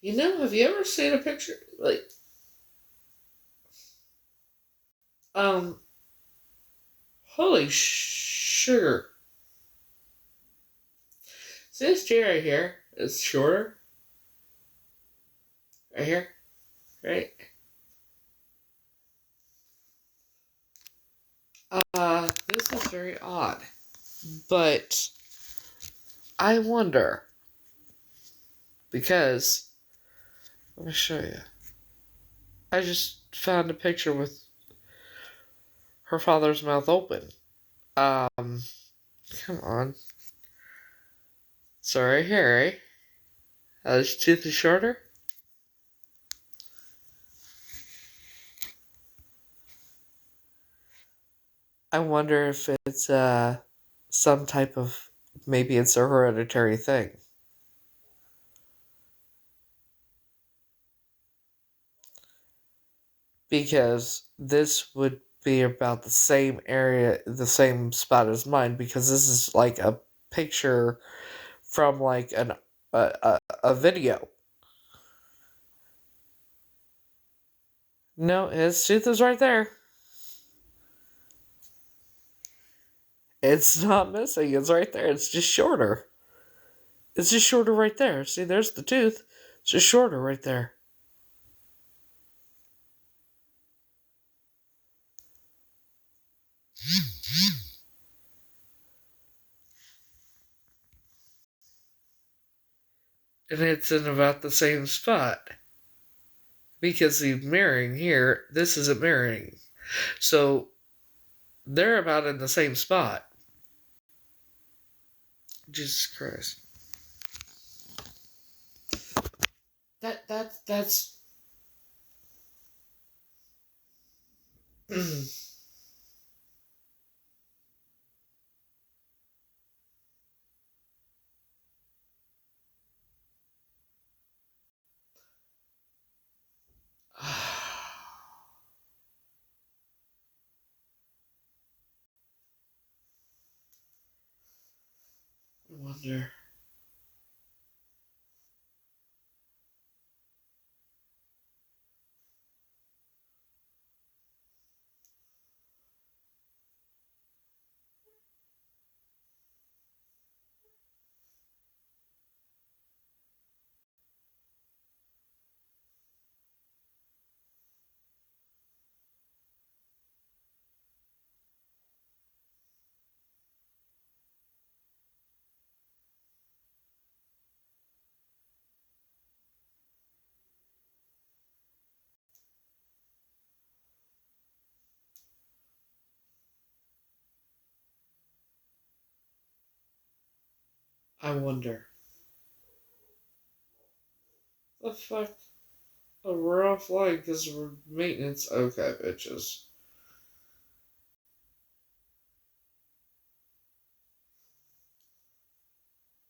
have you ever seen a picture like um holy sugar. See this chair right here? It's shorter. Right here. Right? This is very odd. But I wonder because let me show you. I just found a picture with her father's mouth open. Come on. So right here, right? His tooth is shorter. I wonder if it's some type of maybe it's a hereditary thing. Because this would be about the same area, the same spot as mine, because this is like a picture from like a video. No, his tooth is right there. It's not missing. It's right there. It's just shorter. It's just shorter right there. See, there's the tooth. It's just shorter right there. And it's in about the same spot. Because the mirroring here, this isn't mirroring. So they're about in the same spot. Jesus Christ. That's I wonder. I wonder. The fuck? Oh, we're offline because we're maintenance. Okay, bitches.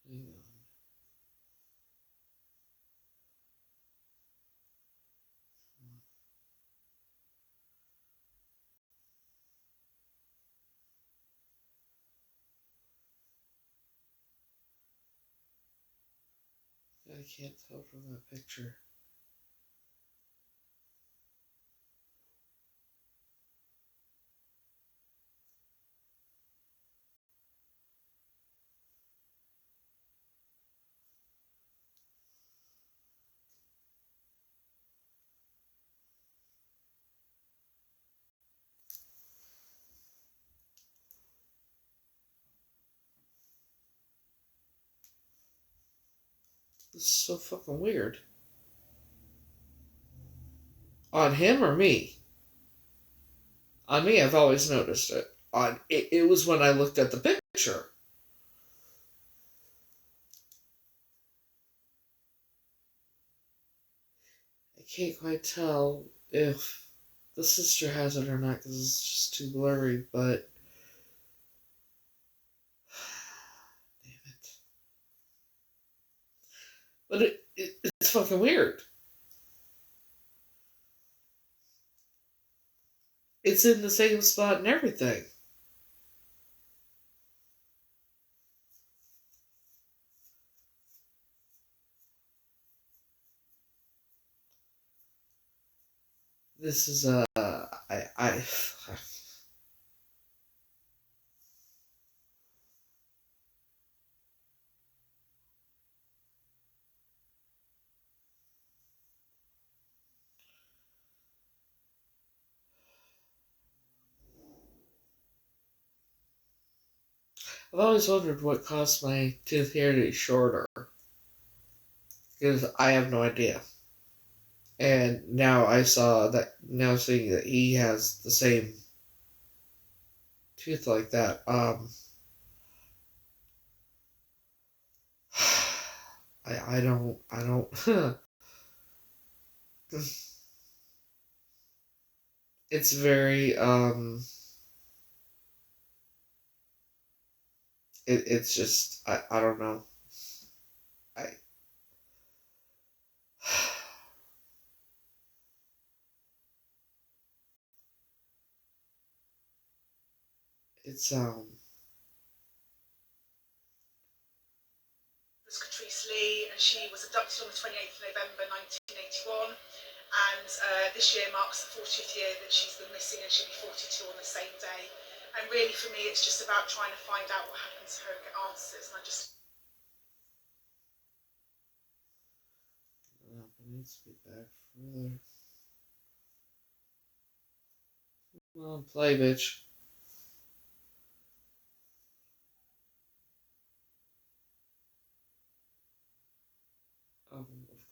Hang on. I can't tell from that picture. This is so fucking weird. On him or me? On me, I've always noticed it. On it was when I looked at the picture. I can't quite tell if the sister has it or not because it's just too blurry, but. Damn it. But it's fucking weird. It's in the same spot and everything. This is I've always wondered what caused my tooth hair to be shorter. Because I have no idea. And now seeing that he has the same tooth like that, I don't, it's very, it's just, I don't know. I, it's, Was Catrice Lee, and she was abducted on the 28th of November 1981. And this year marks the 40th year that she's been missing, and she'll be 42 on the same day. And really, for me, it's just about trying to find out what happened to her and get answers. And I just. it needs to be back further. Come on, play, bitch.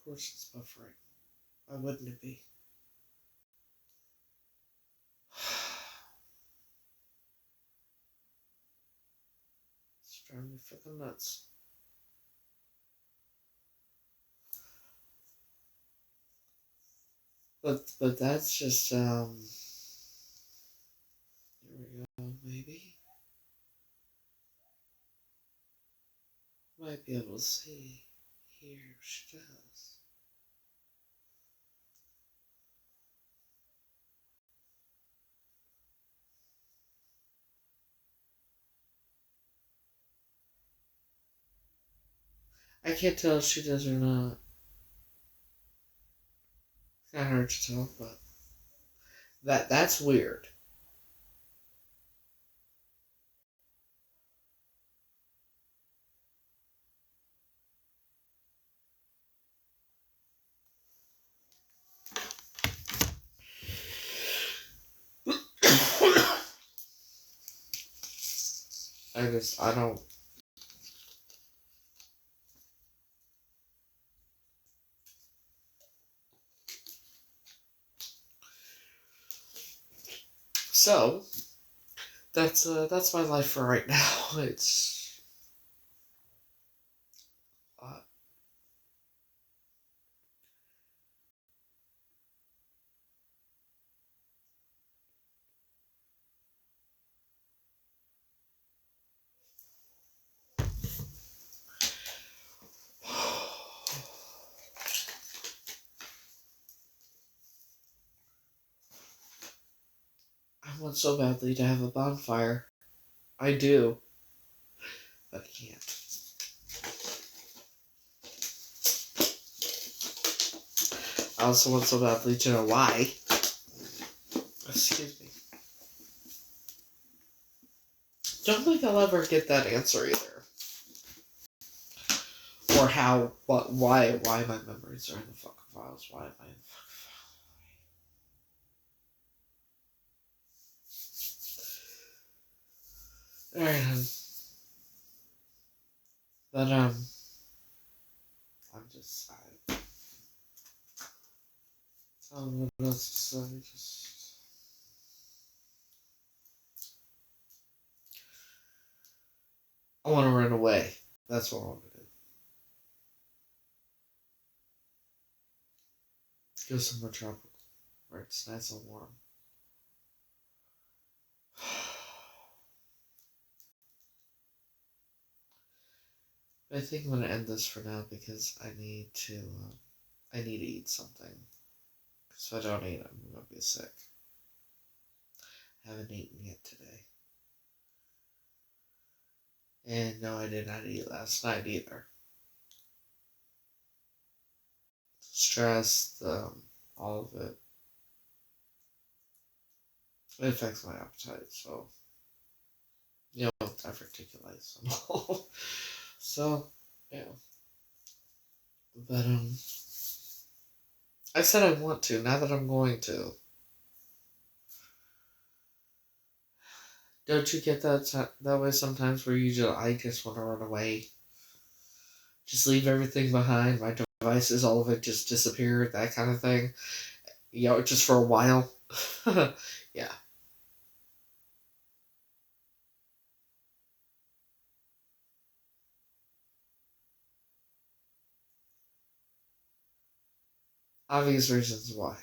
Of course it's buffering. Why wouldn't it be? It's driving me fucking nuts. But that's just here we go, maybe. Might be able to see here she does. I can't tell if she does or not. It's kinda hard to tell, but that's weird. I don't. So, that's my life for right now. It's, uh, I want so badly to have a bonfire. I do, but I can't. I also want so badly to know why. Excuse me. Don't think I'll ever get that answer either. Or how, why my memories are in the fucking files. Why am I in the fucking files? Alright, but, I'm just, I don't know what else to say, just... I want to run away. That's what I want to do. Go somewhere tropical, where it's nice and warm. I think I'm going to end this for now because I need to eat something. Because if I don't eat, I'm going to be sick. I haven't eaten yet today. And no, I did not eat last night either. Stress, all of it. It affects my appetite, so... diverticulitis and all. So, yeah. But, I said I want to, now that I'm going to. Don't you get that way sometimes where I just want to run away? Just leave everything behind, my devices, all of it just disappear, that kind of thing. Just for a while. Yeah. Obvious reasons why.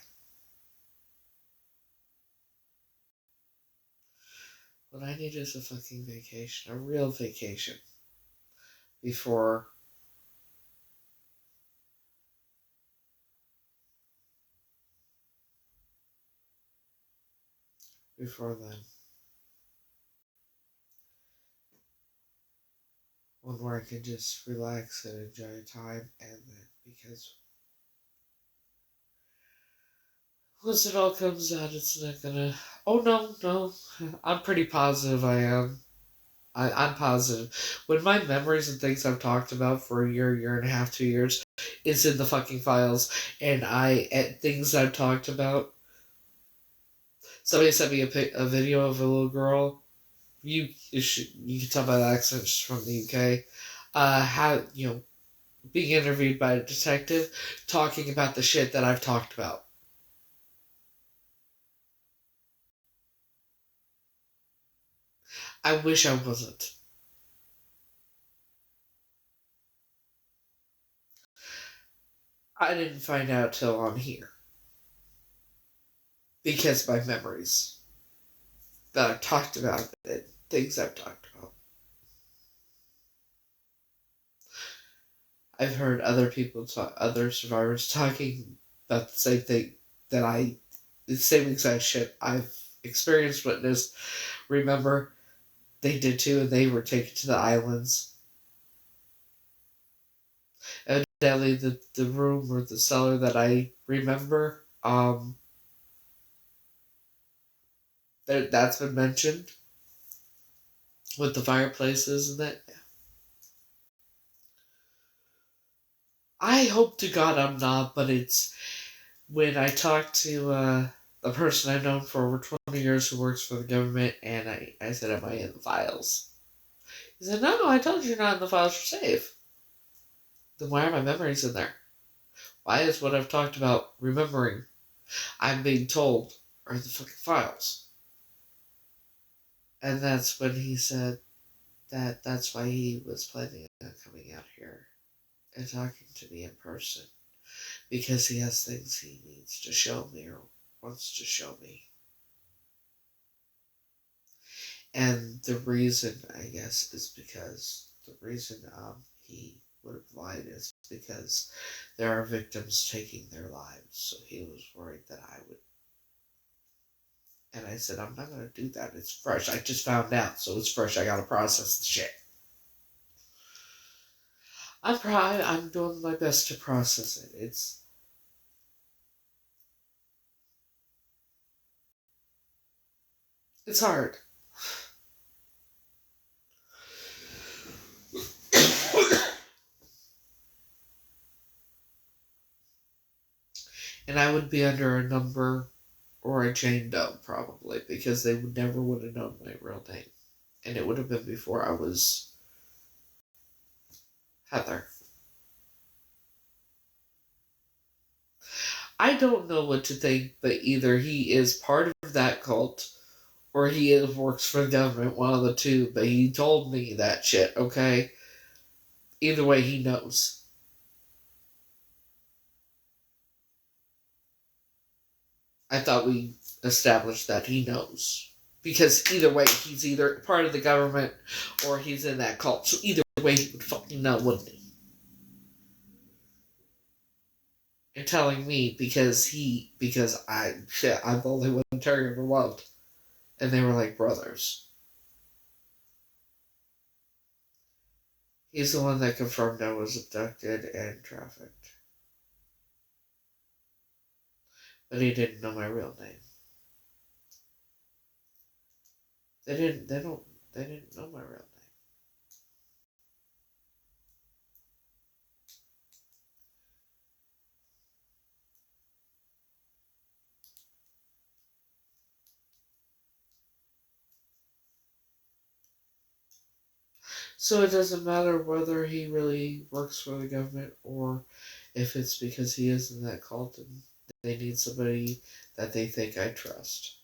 What I need is a fucking vacation. A real vacation. Before then. One where I can just relax and enjoy time, and then, because once it all comes out, it's not gonna... Oh, no. I'm pretty positive I am. I'm positive. When my memories and things I've talked about for a year and a half, 2 years, is in the fucking files, and things I've talked about... Somebody sent me a video of a little girl. You can tell by the accent she's from the UK. being interviewed by a detective talking about the shit that I've talked about. I wish I wasn't. I didn't find out till I'm here. Because my memories that I've talked about and things I've talked about. I've heard other people talk, other survivors talking about the same thing the same exact shit I've experienced, witnessed. Remember, they did too, and they were taken to the islands. Evidently, the room or the cellar that I remember, that's been mentioned with the fireplaces and that. I hope to God I'm not, but it's when I talked to the person I've known for over 20 years who works for the government, and I said, am I in the files? He said, no, I told you you're not in the files, you're safe. Then why are my memories in there? Why is what I've talked about remembering, I'm being told, are in the fucking files? And that's when he said that's why he was planning on coming out here and talking to me in person. Because he has things he needs to show me or wants to show me. And the reason, I guess, is because the reason he would have lied is because there are victims taking their lives. So he was worried that I would. And I said, I'm not going to do that. It's fresh. I just found out, so it's fresh. I got to process the shit. I'm doing my best to process it. It's hard. And I would be under a number or a Jane Doe, probably, because they never would have known my real name. And it would have been before I was Heather. I don't know what to think, but either he is part of that cult or works for the government, one of the two, but he told me that shit, okay? Either way, he knows. I thought we established that he knows. Because either way, he's either part of the government or he's in that cult. So either way, he would fucking know, wouldn't he? You're telling me because I'm the only one Terry ever loved. And they were like brothers. He's the one that confirmed I was abducted and trafficked. But he didn't know my real name. They didn't know my real name. So it doesn't matter whether he really works for the government or if it's because he is in that cult and they need somebody that they think I trust.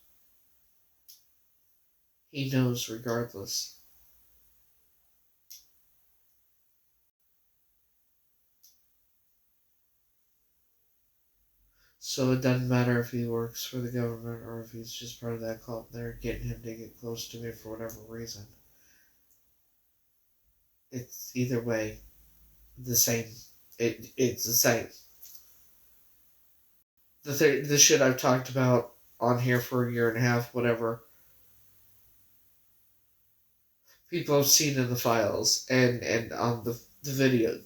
He knows regardless. So it doesn't matter if he works for the government or if he's just part of that cult and they're getting him to get close to me for whatever reason. It's either way the same. It's the same. The shit I've talked about on here for a year and a half, whatever, people have seen in the files and on the video.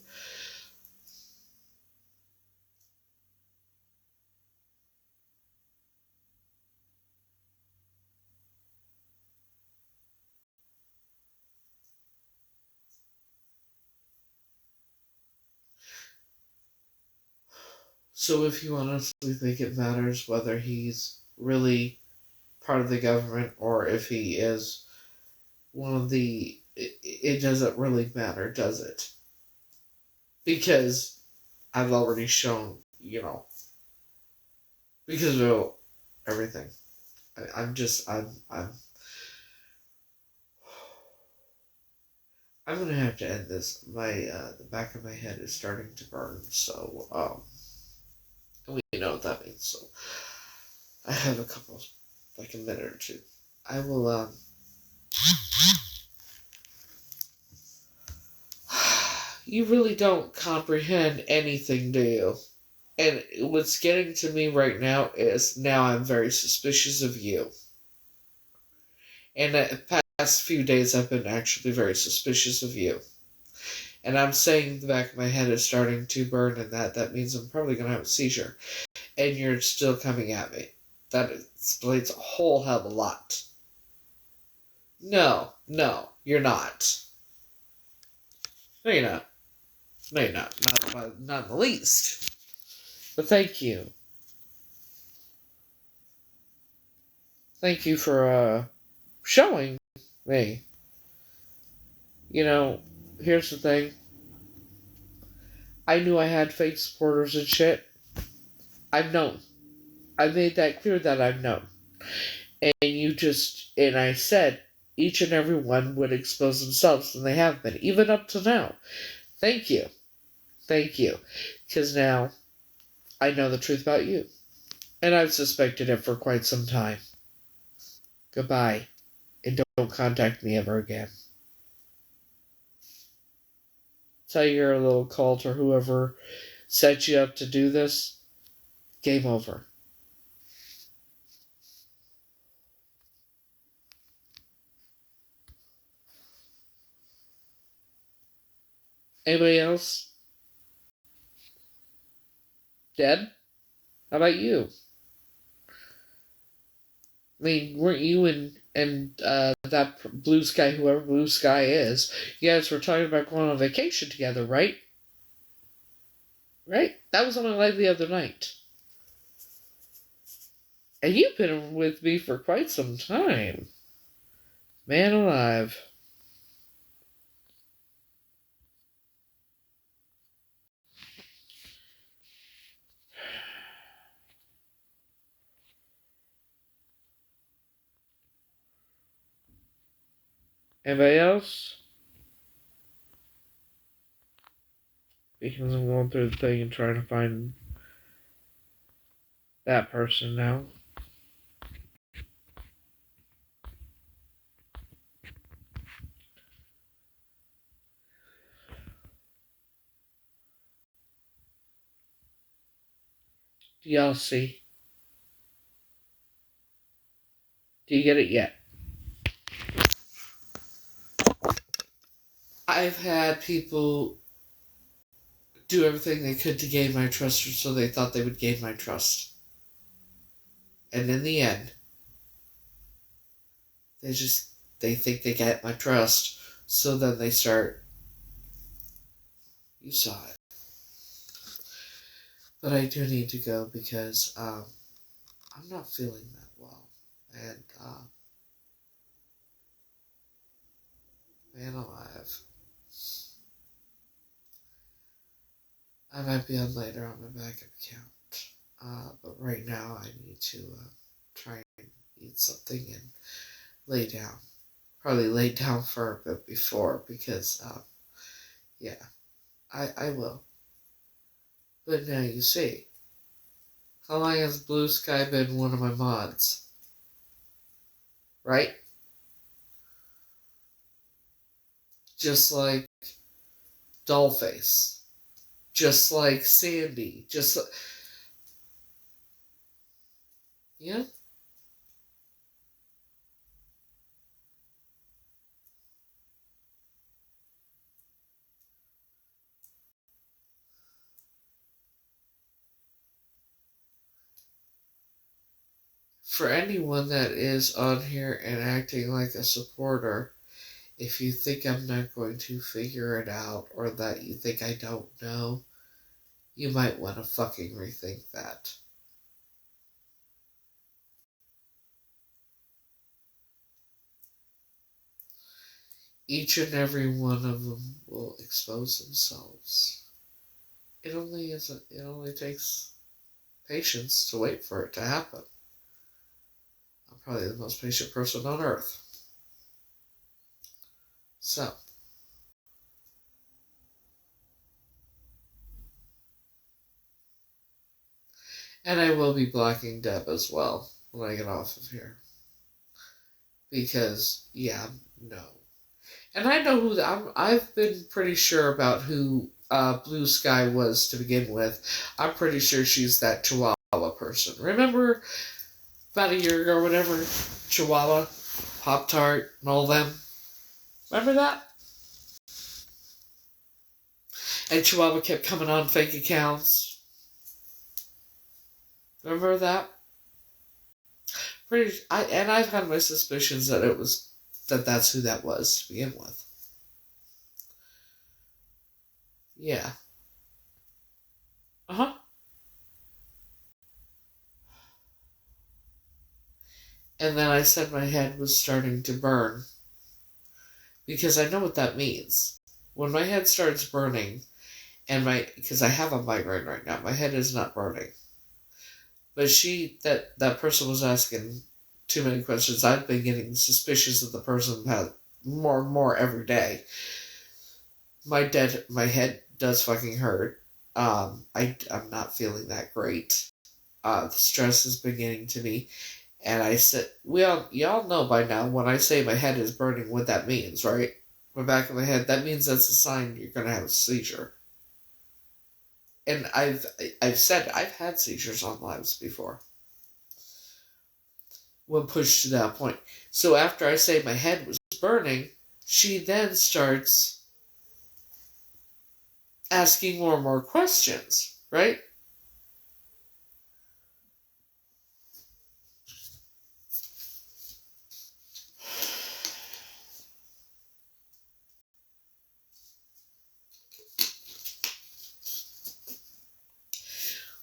So if you honestly think it matters whether he's really part of the government or if he is one of the... It doesn't really matter, does it? because I've already shown, because of everything. I'm gonna have to end this. The back of my head is starting to burn, so, we know what that means, so I have a minute or two. I will, you really don't comprehend anything, do you? And what's getting to me right now is now I'm very suspicious of you. And the past few days I've been actually very suspicious of you. And I'm saying the back of my head is starting to burn, and that means I'm probably going to have a seizure. And you're still coming at me. That explains a whole hell of a lot. No, you're not. No, you're not. No, you're not. Not in the least. But thank you. Thank you for, showing me. Here's the thing. I knew I had fake supporters and shit. I've known. I made that clear that I've known. And I said each and every one would expose themselves, and they have been, even up to now. Thank you. Thank you. Because now I know the truth about you. And I've suspected it for quite some time. Goodbye. And don't contact me ever again. Tell your little cult or whoever set you up to do this, game over. Anybody else? Dead? How about you? I mean, weren't you and that Blue Sky, whoever Blue Sky is, you guys were talking about going on vacation together, right? Right? That was on my live the other night. And you've been with me for quite some time. Man alive. Anybody else? Because I'm going through the thing and trying to find that person now. Do y'all see? Do you get it yet? I've had people do everything they could to gain my trust, or so they thought they would gain my trust. And in the end, they think they get my trust, so then they start, you saw it. But I do need to go because, I'm not feeling that well. And, man alive. I might be on later on my backup account. But right now I need to, try and eat something and lay down. Probably lay down for a bit before because, yeah, I will. But now you see. How long has Blue Sky been one of my mods? Right? Just like Dollface. Just like Sandy. Just like... Yeah? For anyone that is on here and acting like a supporter, if you think I'm not going to figure it out or that you think I don't know, you might want to fucking rethink that. Each and every one of them will expose themselves. It only takes patience to wait for it to happen. I'm probably the most patient person on earth. So, and I will be blocking Deb as well when I get off of here. Because, yeah, no. And I know who, I've been pretty sure about who Blue Sky was to begin with. I'm pretty sure she's that Chihuahua person. Remember about a year ago or whatever? Chihuahua, Pop-Tart, and all them? Remember that? And Chihuahua kept coming on fake accounts. Remember that? I've had my suspicions that that's who that was to begin with. Yeah. Uh-huh. And then I said my head was starting to burn. Because I know what that means. When my head starts burning, because I have a migraine right now, my head is not burning. But that person was asking too many questions. I've been getting suspicious of the person more and more every day. My head does fucking hurt. I'm not feeling that great. The stress is beginning to me. And I said, y'all know by now when I say my head is burning what that means, right? My back of my head, that means that's a sign you're going to have a seizure. And I've said I've had seizures on lives before. When pushed to that point. So after I say my head was burning, she then starts asking more and more questions, right?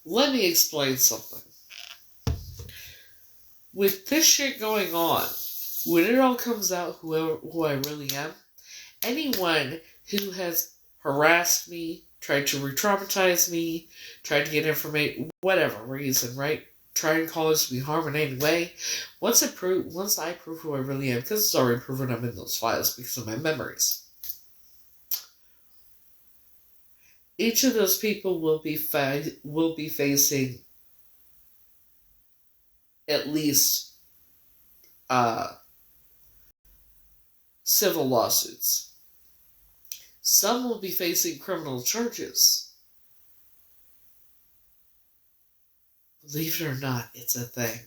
Let me explain something. With this shit going on, when it all comes out who I really am, anyone who has harassed me, tried to re-traumatize me, tried to get information, whatever reason, right? Try and cause me harm in any way. Once I prove who I really am, because it's already proven I'm in those files because of my memories. Each of those people will be facing at least civil lawsuits. Some will be facing criminal charges. Believe it or not, it's a thing.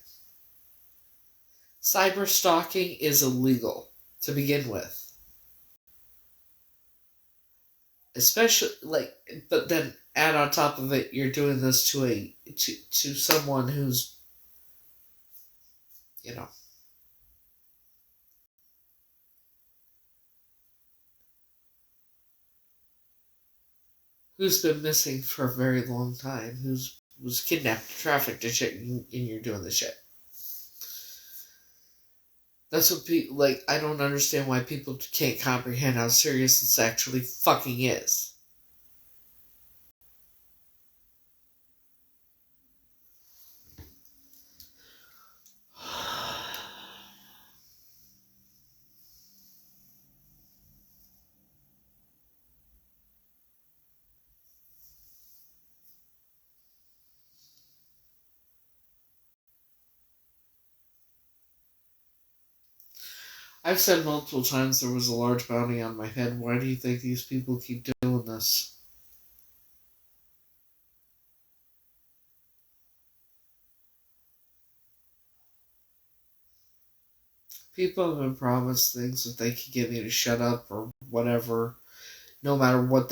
Cyber stalking is illegal to begin with. Especially, but then add on top of it, you're doing this to someone who's, who's been missing for a very long time, was kidnapped, trafficked, and shit, and you're doing this shit. That's what I don't understand why people can't comprehend how serious this actually fucking is. I've said multiple times there was a large bounty on my head. Why do you think these people keep doing this? People have been promised things that they could get me to shut up or whatever, no matter what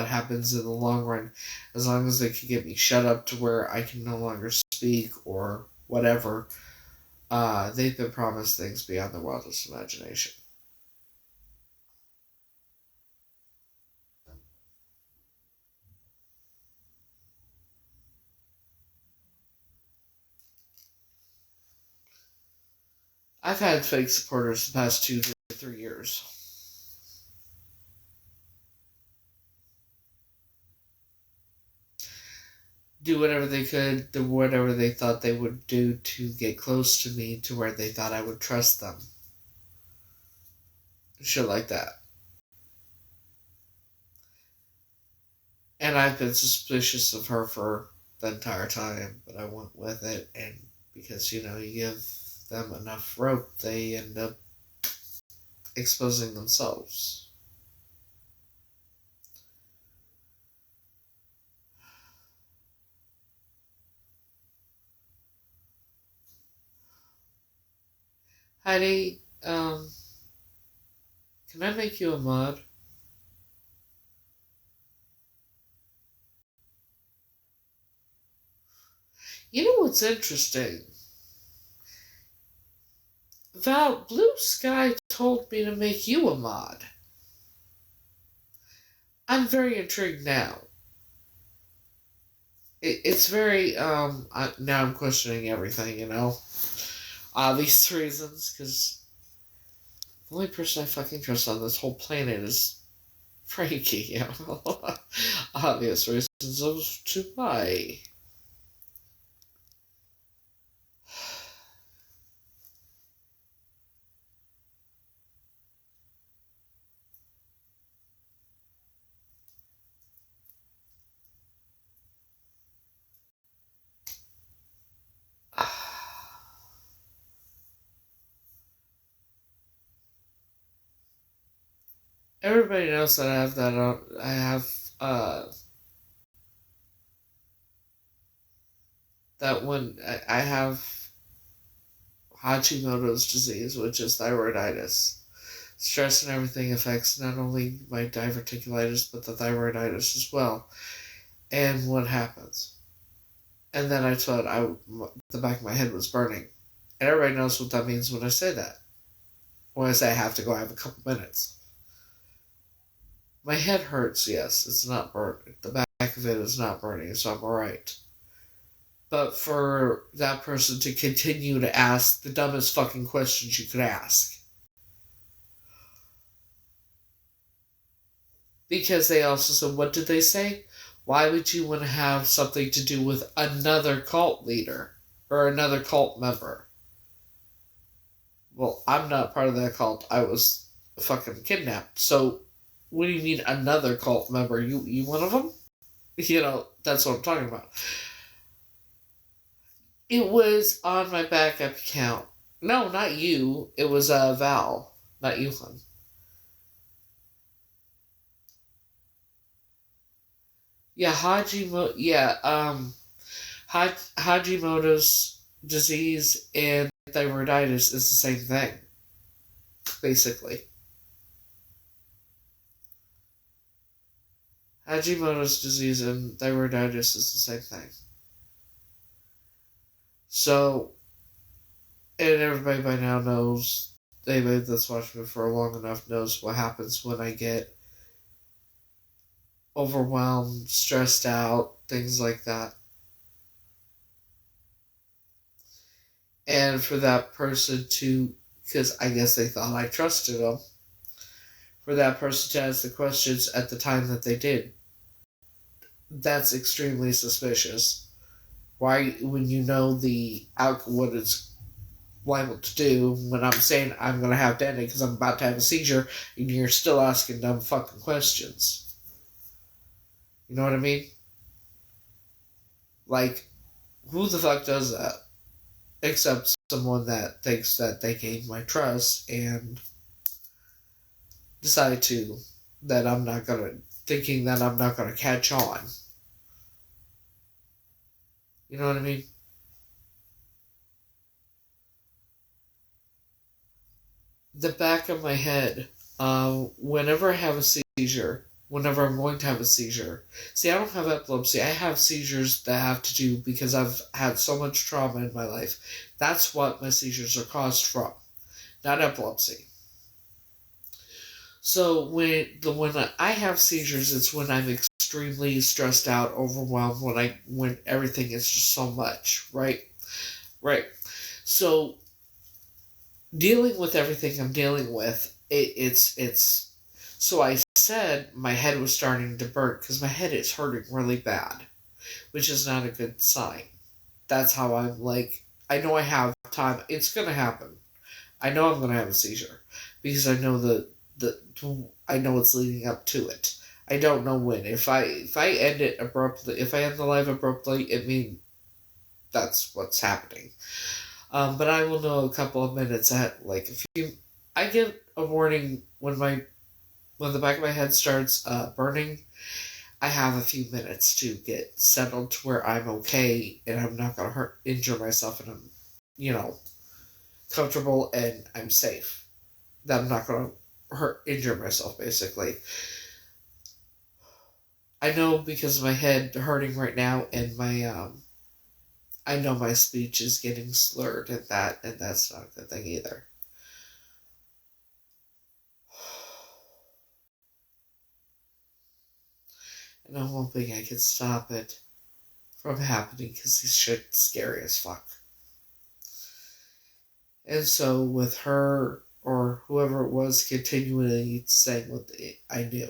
happens in the long run, as long as they could get me shut up to where I can no longer speak or whatever. They've been promised things beyond their wildest imagination. I've had fake supporters the past 2 to 3 years. do whatever they could, do whatever they thought they would do to get close to me to where they thought I would trust them. Shit like that. And I've been suspicious of her for the entire time, but I went with it, and because, you give them enough rope, they end up exposing themselves. Heidi, can I make you a mod? You know what's interesting? Val, Blue Sky told me to make you a mod. I'm very intrigued now. It's very, now I'm questioning everything, Obvious reasons, because the only person I fucking trust on this whole planet is Frankie, Obvious reasons of to why. Everybody knows that I have that on. I have that one. I have Hashimoto's disease, which is thyroiditis. Stress and everything affects not only my diverticulitis but the thyroiditis as well. And what happens? And then I thought the back of my head was burning. And everybody knows what that means when I say that. When I say I have to go, I have a couple minutes. My head hurts, yes. It's not burning. The back of it is not burning, so I'm alright. But for that person to continue to ask the dumbest fucking questions you could ask. Because they also said, what did they say? Why would you want to have something to do with another cult leader? Or another cult member? Well, I'm not part of that cult. I was fucking kidnapped. So, what do you mean another cult member? You one of them? That's what I'm talking about. It was on my backup account. No, not you. It was Val. Not you, hon. Yeah, Hashimoto's disease and thyroiditis is the same thing, basically. Hashimoto's disease and thyroiditis is the same thing. So, and everybody by now knows, anybody that's watched me for long enough knows what happens when I get overwhelmed, stressed out, things like that. And for that person to, because I guess they thought I trusted them, for that person to ask the questions at the time that they did, that's extremely suspicious. Why, when you know what it's liable to do, when I'm saying I'm going to have Danny because I'm about to have a seizure, and you're still asking dumb fucking questions. You know what I mean? Like, who the fuck does that? Except someone that thinks that they gained my trust and decide thinking that I'm not gonna catch on. You know what I mean? The back of my head, whenever I have a seizure, whenever I'm going to have a seizure. See, I don't have epilepsy. I have seizures that have to do because I've had so much trauma in my life. That's what my seizures are caused from, not epilepsy. So when I have seizures, it's when I'm extremely stressed out, overwhelmed, when everything is just so much, right? Right. So dealing with everything I'm dealing with, it's. So I said my head was starting to burn because my head is hurting really bad. which is not a good sign. That's how I'm like, I know I have time. It's going to happen. I know I'm going to have a seizure because I know I know it's leading up to it. I don't know when. If I end it abruptly, if I end the live abruptly, it means that's what's happening. But I will know a couple of minutes at like a few. I get a warning when the back of my head starts burning. I have a few minutes to get settled to where I'm okay and I'm not gonna injure myself, and I'm, comfortable and I'm safe. That I'm not gonna injure myself, basically. I know because of my head hurting right now and I know my speech is getting slurred, and that's not a good thing either. And I'm hoping I can stop it from happening because this shit's scary as fuck. And so with her or whoever it was continually saying what I knew.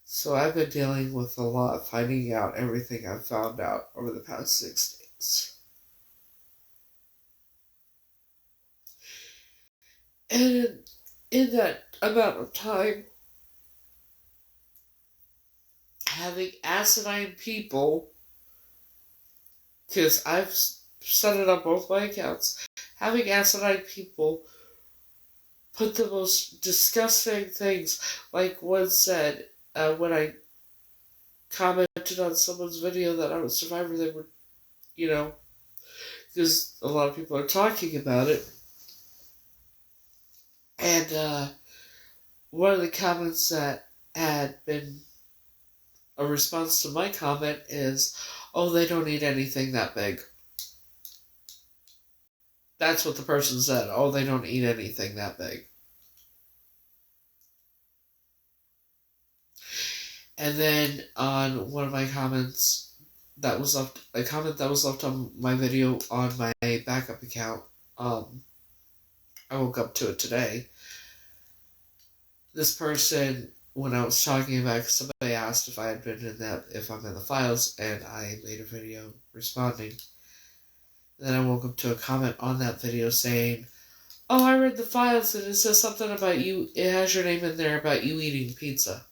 So I've been dealing with a lot, finding out everything I've found out over the past 6 days. And in that amount of time, having asinine people, because I've set it on both my accounts, having asinine people put the most disgusting things, like one said, when I commented on someone's video that I was a survivor, they were, because a lot of people are talking about it, and one of the comments that had been a response to my comment is, oh, they don't eat anything that big. That's what the person said. Oh, they don't eat anything that big. And then on one of my comments a comment that was left on my video on my backup account, I woke up to it today. This person, when I was talking about it, somebody asked if I had been if I'm in the files, and I made a video responding. And then I woke up to a comment on that video saying, oh, I read the files and it says something about you, it has your name in there about you eating pizza.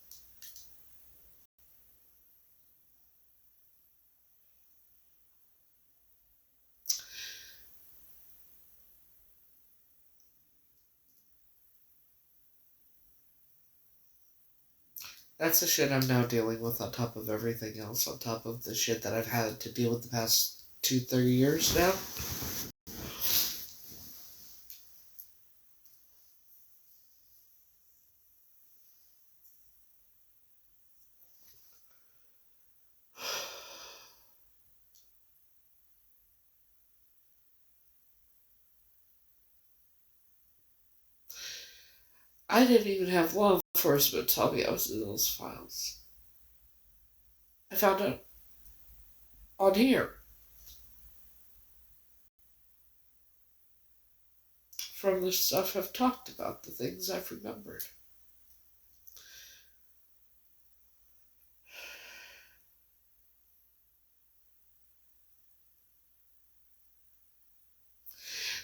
That's the shit I'm now dealing with on top of everything else, on top of the shit that I've had to deal with the past 2-3 years now. I didn't even have law enforcement tell me I was in those files. I found out on here. From the stuff I've talked about, the things I've remembered.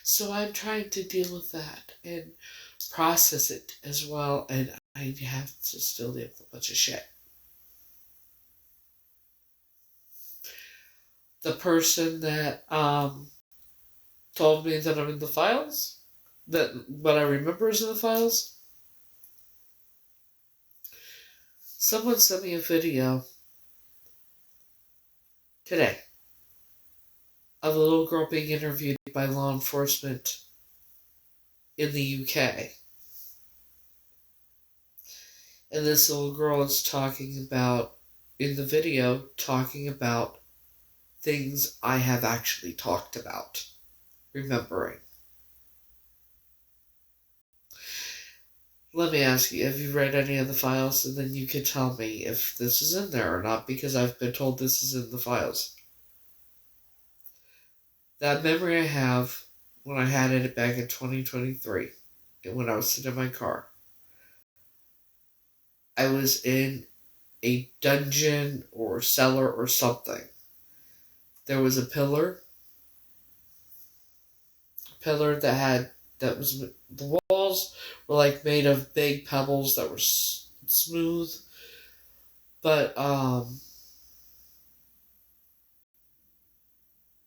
So I'm trying to deal with that and process it as well, and I have to still deal with a bunch of shit. The person that told me that I'm in the files, that what I remember is in the files, someone sent me a video today of a little girl being interviewed by law enforcement in the UK. And this little girl is talking about, in the video, talking about things I have actually talked about, remembering. Let me ask you, have you read any of the files? And then you can tell me if this is in there or not, because I've been told this is in the files. That memory I have when I had it back in 2023, and when I was sitting in my car, I was in a dungeon or cellar or something. There was a pillar that was the walls were like made of big pebbles that were smooth, but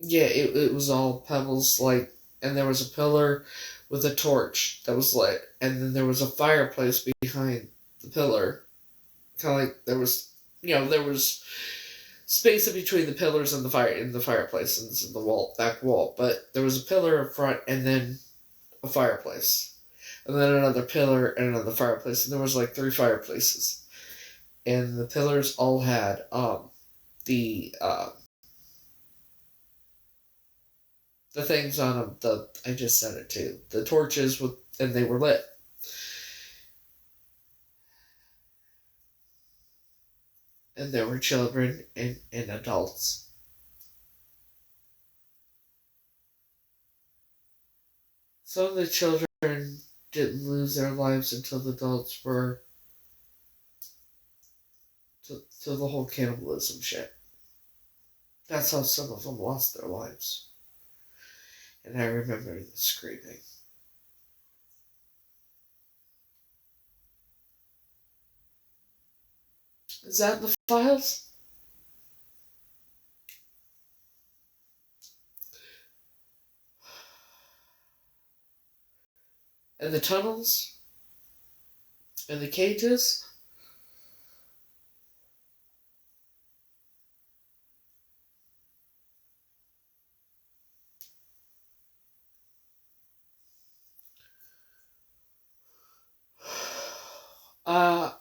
yeah, it was all pebbles, like, and there was a pillar with a torch that was lit, and then there was a fireplace behind the pillar, kind of like there was space in between the pillars and the fireplace and the back wall, but there was a pillar up front and then a fireplace, and then another pillar and another fireplace, and there was like three fireplaces, and the pillars all had the the things on them. I just said it too. The torches and they were lit. And there were children and adults. Some of the children didn't lose their lives until the adults were to the whole cannibalism shit. That's how some of them lost their lives. And I remember the screaming. Is that in the files? And the tunnels? And the cages?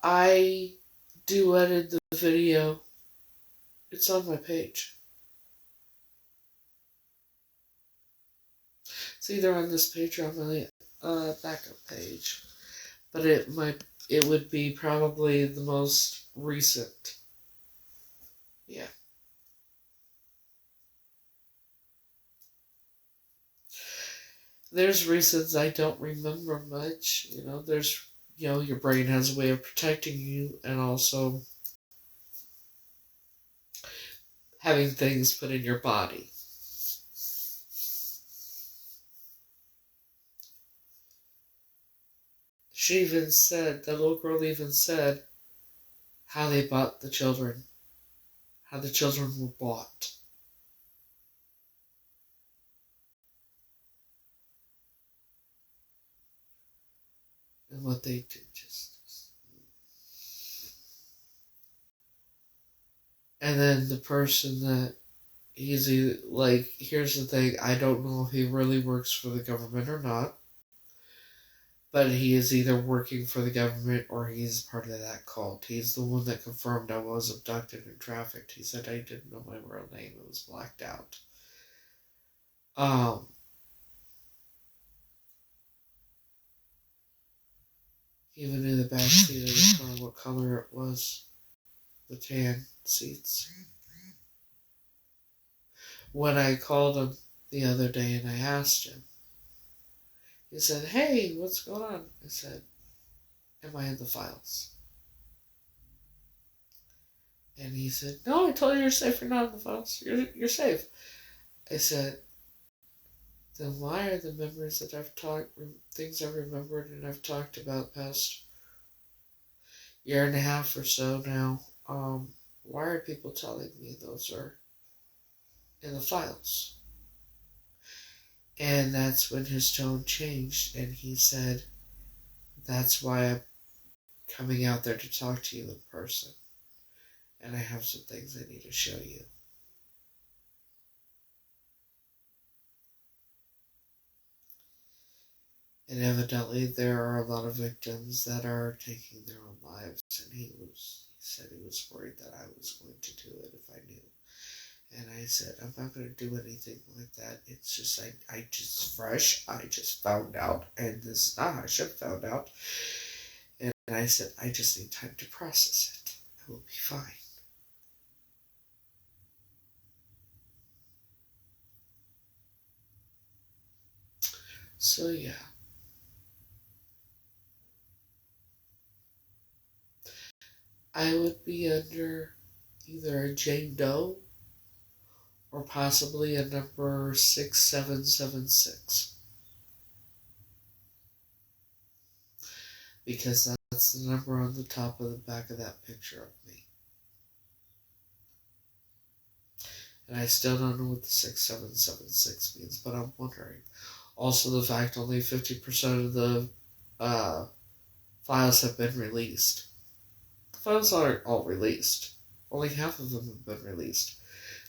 I do edit the video. It's on my page. It's either on this page or on my backup page. But it would be probably the most recent. Yeah. There's reasons I don't remember much. Your brain has a way of protecting you and also having things put in your body. The little girl even said how they bought the children, how the children were bought. And what they did And then the person that here's the thing, I don't know if he really works for the government or not. But he is either working for the government or he's part of that cult. He's the one that confirmed I was abducted and trafficked. He said I didn't know my real name. It was blacked out. Even in the back seat of the car, what color it was. The tan seats. When I called him the other day and I asked him, he said, "Hey, what's going on?" I said, "Am I in the files?" And he said, "No, I told you you're safe. You're not in the files. You're safe." I said, "Then why are the memories that things I've remembered and I've talked about past year and a half or so now, why are people telling me those are in the files?" And that's when his tone changed and he said, "That's why I'm coming out there to talk to you in person. And I have some things I need to show you." And evidently there are a lot of victims that are taking their own lives, and he said he was worried that I was going to do it if I knew. And I said, "I'm not going to do anything like that. It's just I just fresh. I just found out, and I should have found out." And I said, "I just need time to process it. I will be fine." So yeah. I would be under either a Jane Doe or possibly a number 6776. Because that's the number on the top of the back of that picture of me. And I still don't know what the 6776 means, but I'm wondering. Also, the fact only 50% of the files have been released. The files aren't all released. Only half of them have been released.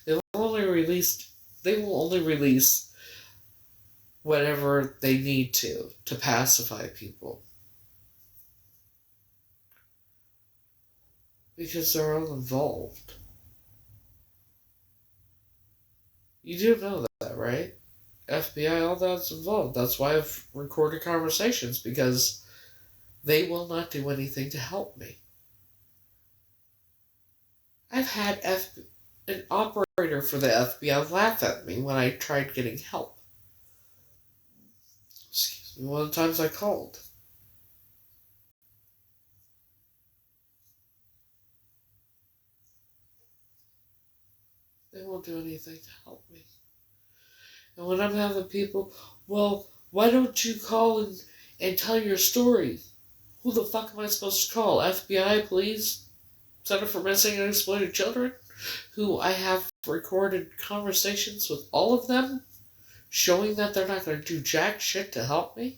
They will only release whatever they need to pacify people. Because they're all involved. You do know that, right? FBI, all that's involved. That's why I've recorded conversations, because they will not do anything to help me. I've had an operator for the FBI laugh at me when I tried getting help. Excuse me, one of the times I called. They won't do anything to help me. And when I'm having people, well, why don't you call and tell your story? Who the fuck am I supposed to call? FBI, please? Center for Missing and Exploited Children? Who I have recorded conversations with all of them, showing that they're not going to do jack shit to help me?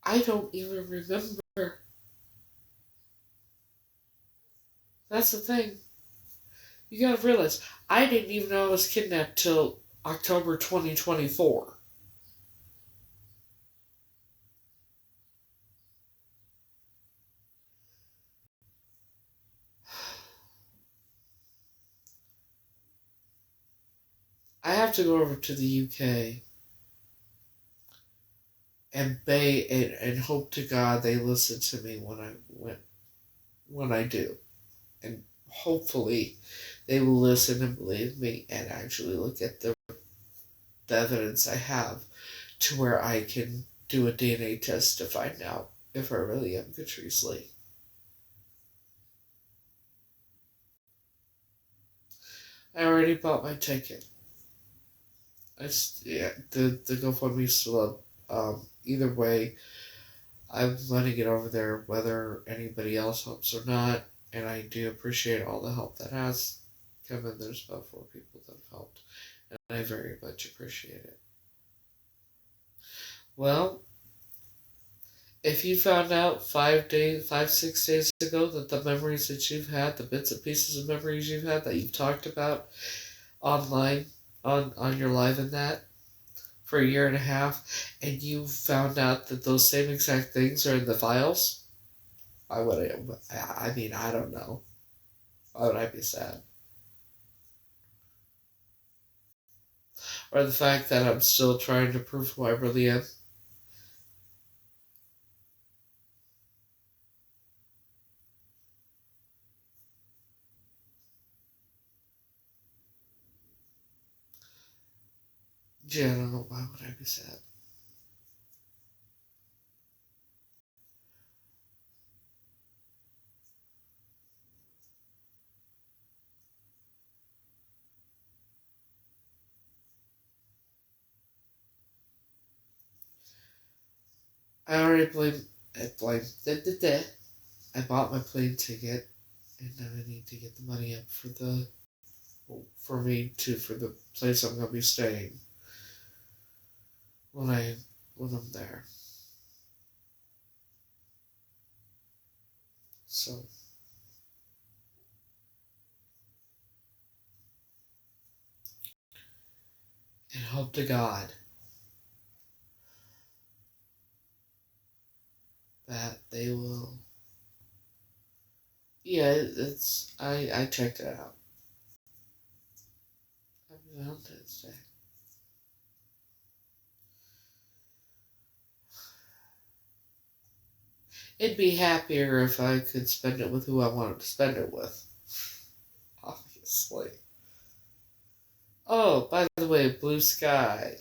I don't even remember. That's the thing. You gotta realize, I didn't even know I was kidnapped till October 2024. I have to go over to the UK and and hope to God they listen to me when I do. And hopefully they will listen and believe me and actually look at the evidence I have to where I can do a DNA test to find out if I really am Catrice Lee. I already bought my ticket. The GoFundMe's still up. Either way, I'm going to get over there whether anybody else helps or not, and I do appreciate all the help that has come in. There's about 4 people that have helped, and I very much appreciate it. Well, if you found out 6 days ago that the memories that you've had, the bits and pieces of memories you've had that you've talked about online, on your live and that, for a year and a half, and you found out that those same exact things are in the files, I don't know. Why would I be sad? Or the fact that I'm still trying to prove who I really am? Gee, I don't know. Why would I be sad? I already I bought my plane ticket, and now I need to get the money up for the place I'm gonna be staying when I'm there. So, and hope to God that they will. Yeah, I checked it out. Happy Valentine's Day. It'd be happier if I could spend it with who I wanted to spend it with. Obviously. Oh, by the way, Blue Sky.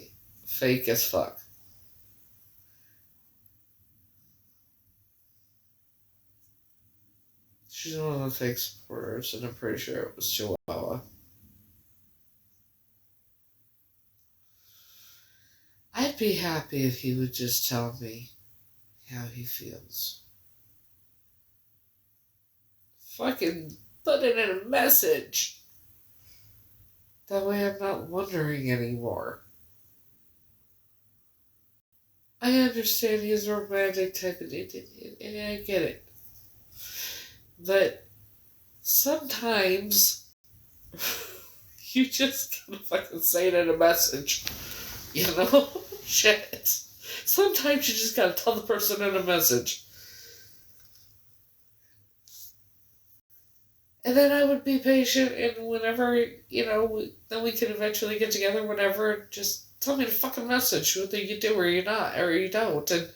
Fake as fuck. She's one of the fake supporters, and I'm pretty sure it was Chihuahua. I'd be happy if he would just tell me how he feels. Fucking put it in a message. That way I'm not wondering anymore. I understand he's a romantic type, and I get it. But sometimes you just gotta fucking say it in a message. You know? Shit. Sometimes you just gotta tell the person in a message. And then I would be patient, and whenever, then we could eventually get together whenever, just tell me the fucking message, whether you do or you not, or you don't, and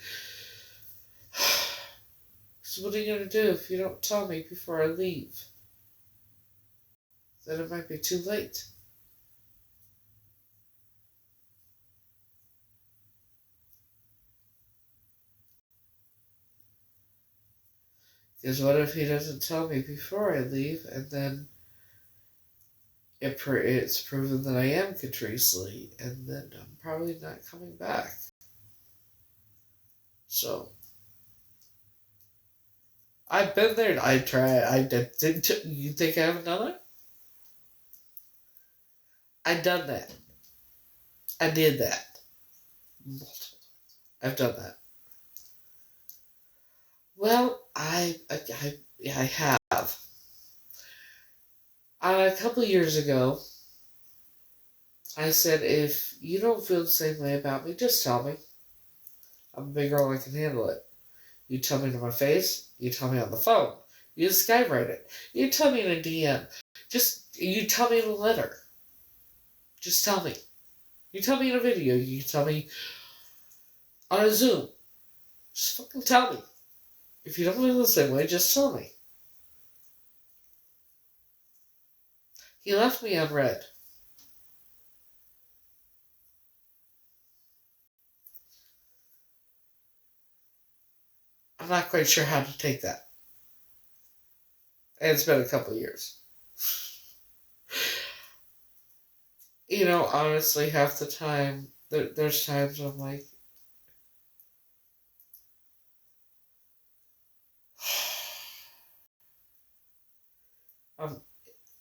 so what are you gonna do if you don't tell me before I leave? Then it might be too late. Because what if he doesn't tell me before I leave, and then it's proven that I am Catrice Lee, and then I'm probably not coming back. So, I've been there. I tried. I did. You think I haven't done it? I done that. I did that. I've done that. Well, I have. A couple of years ago, I said, if you don't feel the same way about me, just tell me. I'm a big girl, I can handle it. You tell me to my face, you tell me on the phone, you just Skywrite it. You tell me in a DM, you tell me in a letter. Just tell me. You tell me in a video, you tell me on a Zoom. Just fucking tell me. If you don't feel the same way, just tell me. He left me unread. I'm not quite sure how to take that. And it's been a couple of years. Honestly, half the time, there's times I'm like,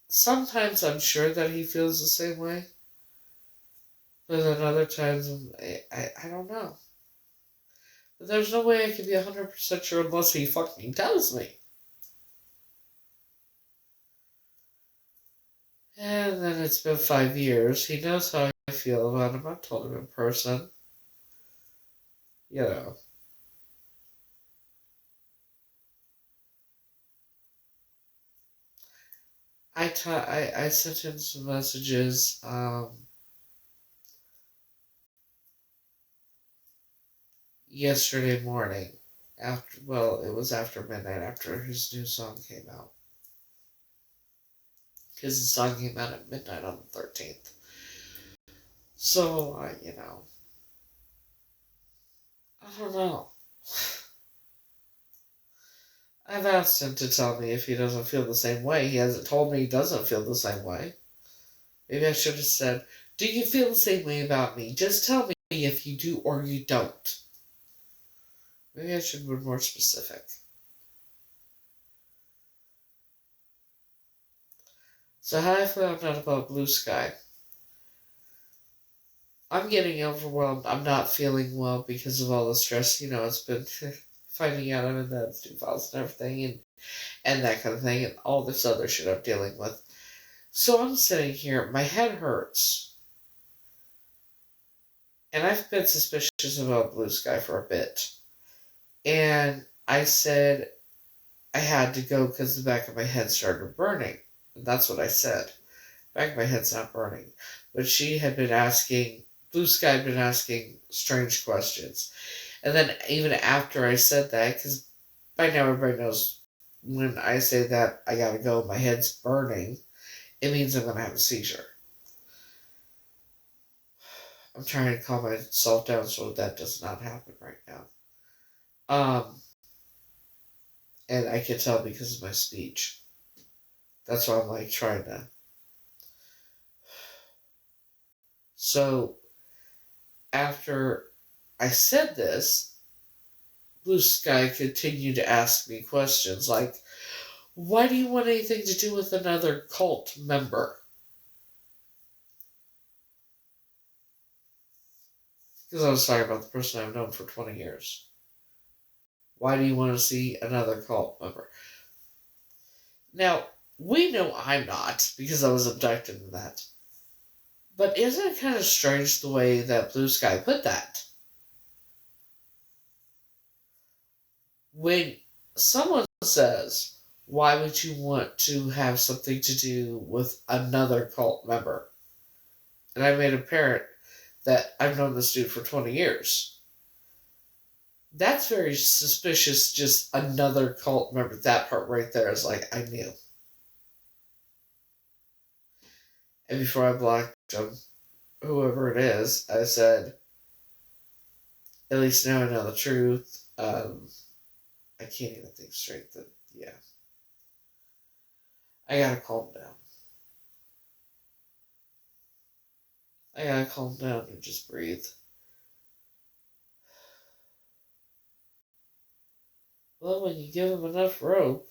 sometimes I'm sure that he feels the same way. But then other times, I don't know. But there's no way I can be 100% sure unless he fucking tells me. And then it's been 5 years. He knows how I feel about him. I've told him in person. I sent him some messages, yesterday morning. It was after midnight, after his new song came out. Because his song came out at midnight on the 13th. So, I don't know. I've asked him to tell me if he doesn't feel the same way. He hasn't told me he doesn't feel the same way. Maybe I should have said, do you feel the same way about me? Just tell me if you do or you don't. Maybe I should have been more specific. So how I found out about Blue Sky. I'm getting overwhelmed. I'm not feeling well because of all the stress. It's been finding out I'm in the new files and everything, and that kind of thing, and all this other shit I'm dealing with. So I'm sitting here, my head hurts. And I've been suspicious about Blue Sky for a bit. And I said I had to go because the back of my head started burning. And that's what I said. Back of my head's not burning. But Blue Sky had been asking strange questions. And then even after I said that, because by now everybody knows when I say that I gotta go, my head's burning, it means I'm gonna have a seizure. I'm trying to calm myself down so that does not happen right now. And I can tell because of my speech. That's why I'm like trying to. So after I said this, Blue Sky continued to ask me questions like, why do you want anything to do with another cult member? Because I was talking about the person I've known for 20 years. Why do you want to see another cult member? Now, we know I'm not, because I was abducted in that. But isn't it kind of strange the way that Blue Sky put that? When someone says, why would you want to have something to do with another cult member? And I made it apparent that I've known this dude for 20 years. That's very suspicious, just another cult member. That part right there is like, I knew. And before I blocked him, whoever it is, I said, at least now I know the truth. I can't even think straight. That yeah, I gotta calm down. I gotta calm down and just breathe. Well, when you give them enough rope,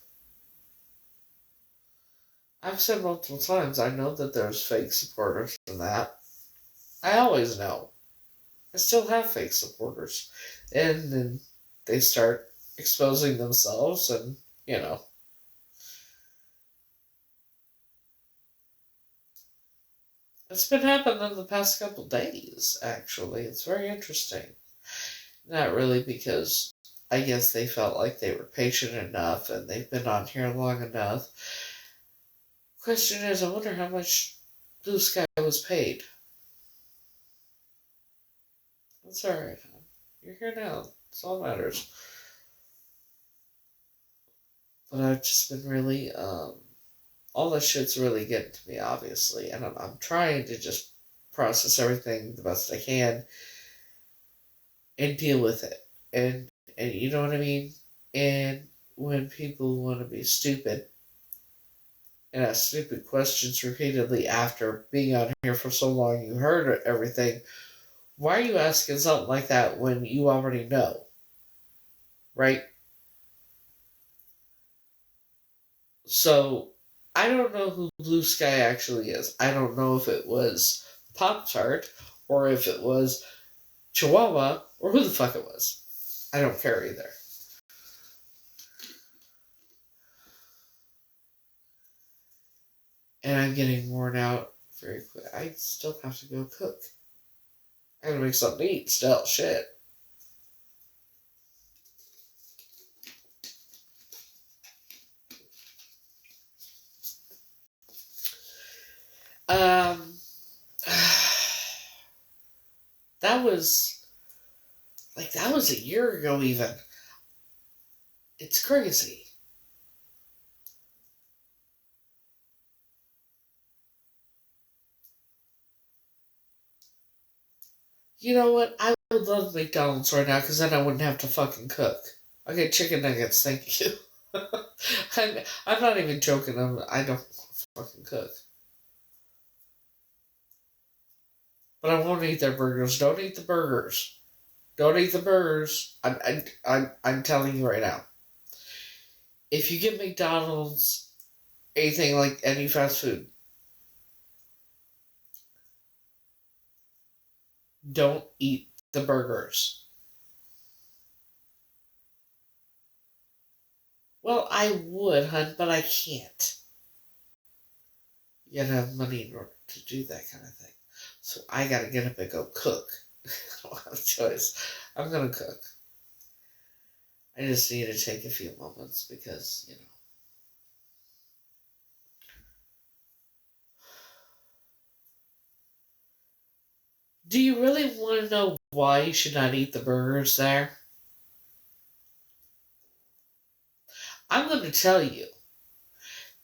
I've said multiple times, I know that there's fake supporters in that. I always know. I still have fake supporters. And then they start exposing themselves, and, you know. It's been happening the past couple days, actually. It's very interesting. Not really, because I guess they felt like they were patient enough and they've been on here long enough. Question is, I wonder how much Blue Sky was paid. That's alright, huh? You're here now. That's all that matters. But I've just been really, all this shit's really getting to me, obviously. And I'm trying to just process everything the best I can and deal with it. And you know what I mean? And when people want to be stupid and ask stupid questions repeatedly after being on here for so long, you heard everything. Why are you asking something like that when you already know? Right? So, I don't know who Blue Sky actually is. I don't know if it was Pop Tart or if it was Chihuahua or who the fuck it was. I don't care either. And I'm getting worn out very quick. I still have to go cook. I gotta make something to eat still. Shit. Um, that was that was a year ago. Even it's crazy. You know what? I would love McDonald's right now because then I wouldn't have to fucking cook. I'll get chicken nuggets. Thank you. I'm not even joking. I don't fucking cook. But I won't eat their burgers. Don't eat the burgers. Don't eat the burgers. I'm telling you right now. If you get McDonald's, anything like any fast food, don't eat the burgers. Well, I would, hun, but I can't. You gotta have money in order to do that kind of thing. So I gotta get up and go cook. I don't have a choice. I'm gonna cook. I just need to take a few moments because, you know. Do you really want to know why you should not eat the burgers there? I'm going to tell you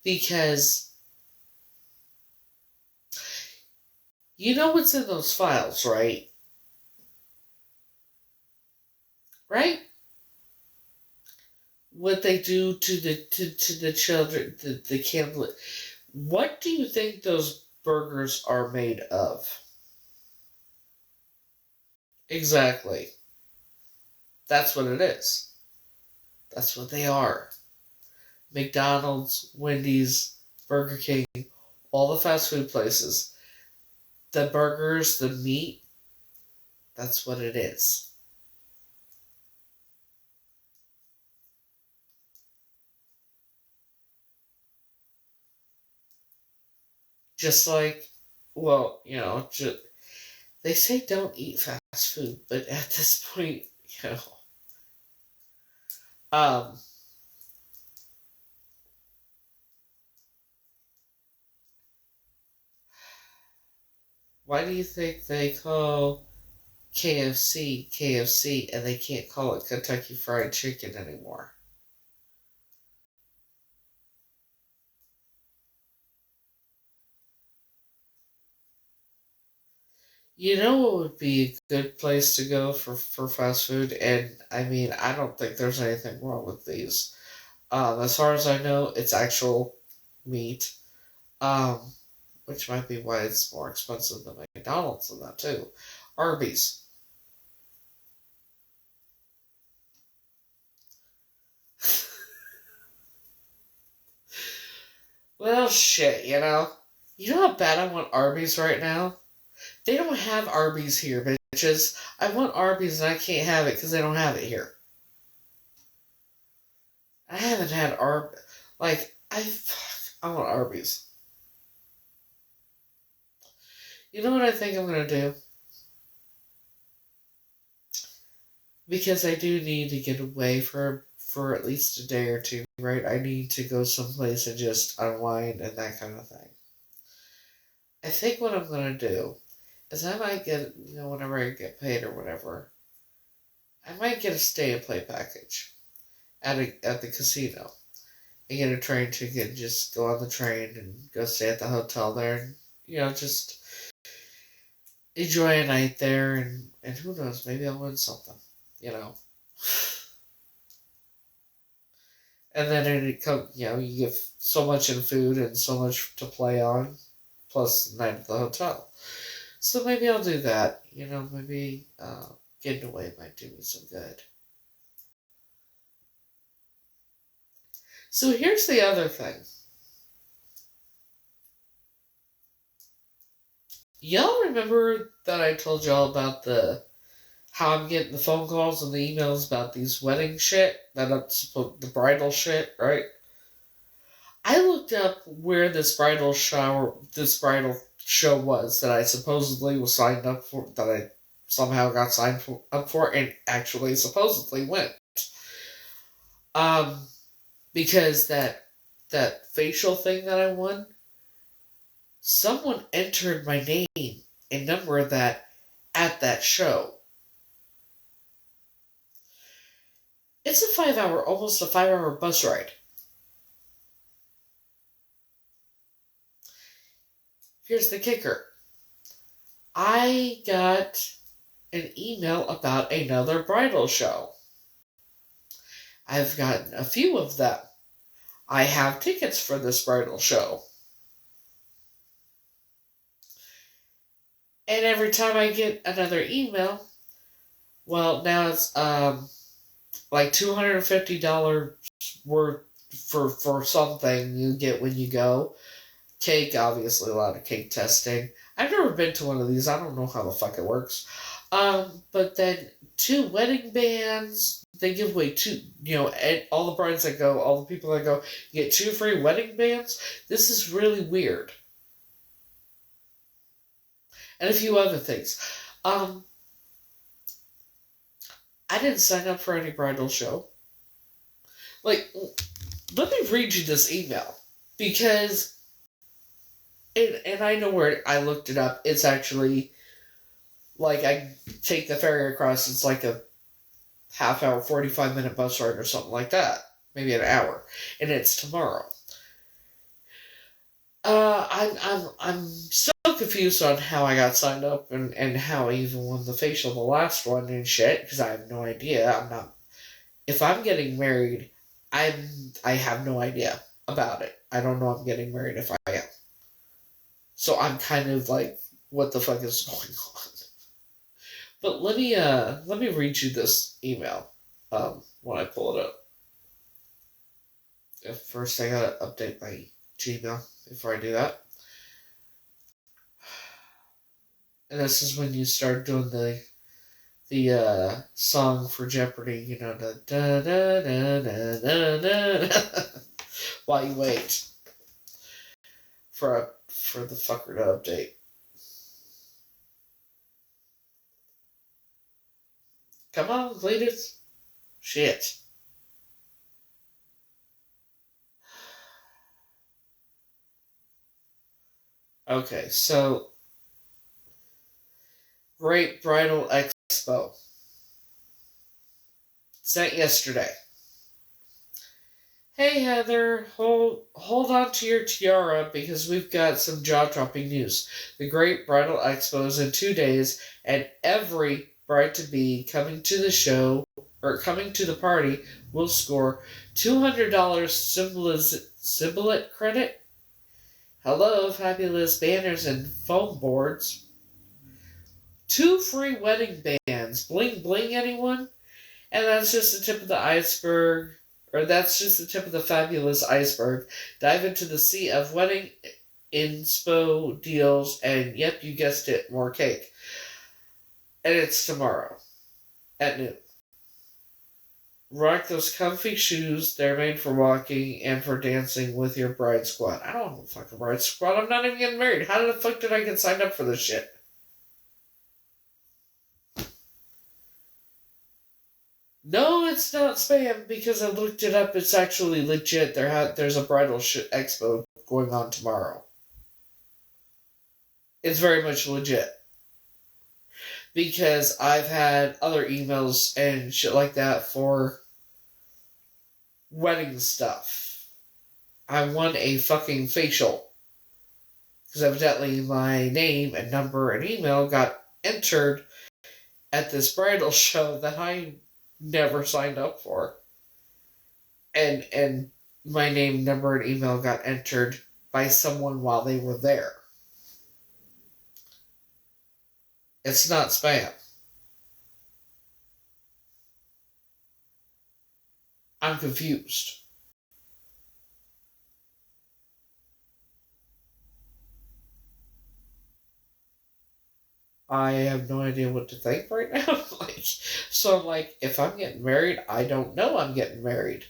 because you know what's in those files, right? Right? What they do to the children, the candle. What do you think those burgers are made of? Exactly. That's what it is. That's what they are. McDonald's, Wendy's, Burger King, all the fast food places. The burgers, the meat, that's what it is. Just like, well, they say don't eat fast food, but at this point, you know, um, why do you think they call KFC KFC and they can't call it Kentucky Fried Chicken anymore? You know what would be a good place to go for fast food? And I mean, I don't think there's anything wrong with these. As far as I know, it's actual meat, um, which might be why it's more expensive than McDonald's and that too. Arby's. Well, shit, you know? You know how bad I want Arby's right now? They don't have Arby's here, bitches. I want Arby's and I can't have it because they don't have it here. I haven't had I want Arby's. You know what I think I'm gonna do? Because I do need to get away for at least a day or two, right? I need to go someplace and just unwind and that kind of thing. I think what I'm gonna do is I might get, whenever I get paid or whatever, I might get a stay and play package at the casino and get a train ticket and just go on the train and go stay at the hotel there and just enjoy a night there and who knows, maybe I'll win something, you know. And then it come, you get so much in food and so much to play on, plus the night at the hotel. So maybe I'll do that. Maybe getting away might do me some good. So here's the other thing. Y'all remember that I told y'all about how I'm getting the phone calls and the emails about these wedding shit, the bridal shit, right? I looked up where this bridal show was that I supposedly was signed up for, that I somehow got up for, and actually supposedly went. Um, because that facial thing that I won, someone entered my name and number of that at that show. It's almost a 5 hour bus ride. Here's the kicker. I got an email about another bridal show. I've gotten a few of them. I have tickets for this bridal show. And every time I get another email, well, now it's like $250 worth for something you get when you go. Cake, obviously, a lot of cake testing. I've never been to one of these. I don't know how the fuck it works. But then 2 wedding bands. They give away 2, all the brides that go, all the people that go, you get 2 free wedding bands. This is really weird. And a few other things. I didn't sign up for any bridal show. Like, let me read you this email. Because, and I know where I looked it up. It's actually, like, I take the ferry across. It's like a half hour, 45-minute bus ride or something like that. maybe an hour, and it's tomorrow. I'm still confused on how I got signed up and how I even won the facial the last one and shit, because I have no idea. I'm not. If I'm getting married, I have no idea about it. I don't know I'm getting married if I am. So I'm kind of like, what the fuck is going on? But let me read you this email when I pull it up. First, I gotta update my Gmail before I do that. And this is when you start doing the song for Jeopardy, you know, the da da da da da da while you wait for the fucker to update. Come on, ladies. Shit. Okay, so Great Bridal Expo. Sent yesterday. Hey Heather, hold on to your tiara because we've got some jaw-dropping news. The Great Bridal Expo is in 2 days, and every bride-to-be coming to the show or coming to the party will score $200 symbolic credit. Hello, fabulous banners and foam boards. 2 free wedding bands. Bling bling, anyone? And that's just the tip of the iceberg. Or that's just the tip of the fabulous iceberg. Dive into the sea of wedding inspo deals, and yep, you guessed it, more cake. And it's tomorrow at noon. Rock those comfy shoes. They're made for walking and for dancing with your bride squad. I don't have a fucking bride squad. I'm not even getting married. How the fuck did I get signed up for this shit? No, it's not spam because I looked it up. It's actually legit. There's a bridal expo going on tomorrow. It's very much legit. Because I've had other emails and shit like that for wedding stuff. I won a fucking facial. Because evidently my name and number and email got entered at this bridal show that I never signed up for. And my name, number, and email got entered by someone while they were there. It's not spam. I'm confused. I have no idea what to think right now. So I'm like, if I'm getting married, I don't know I'm getting married.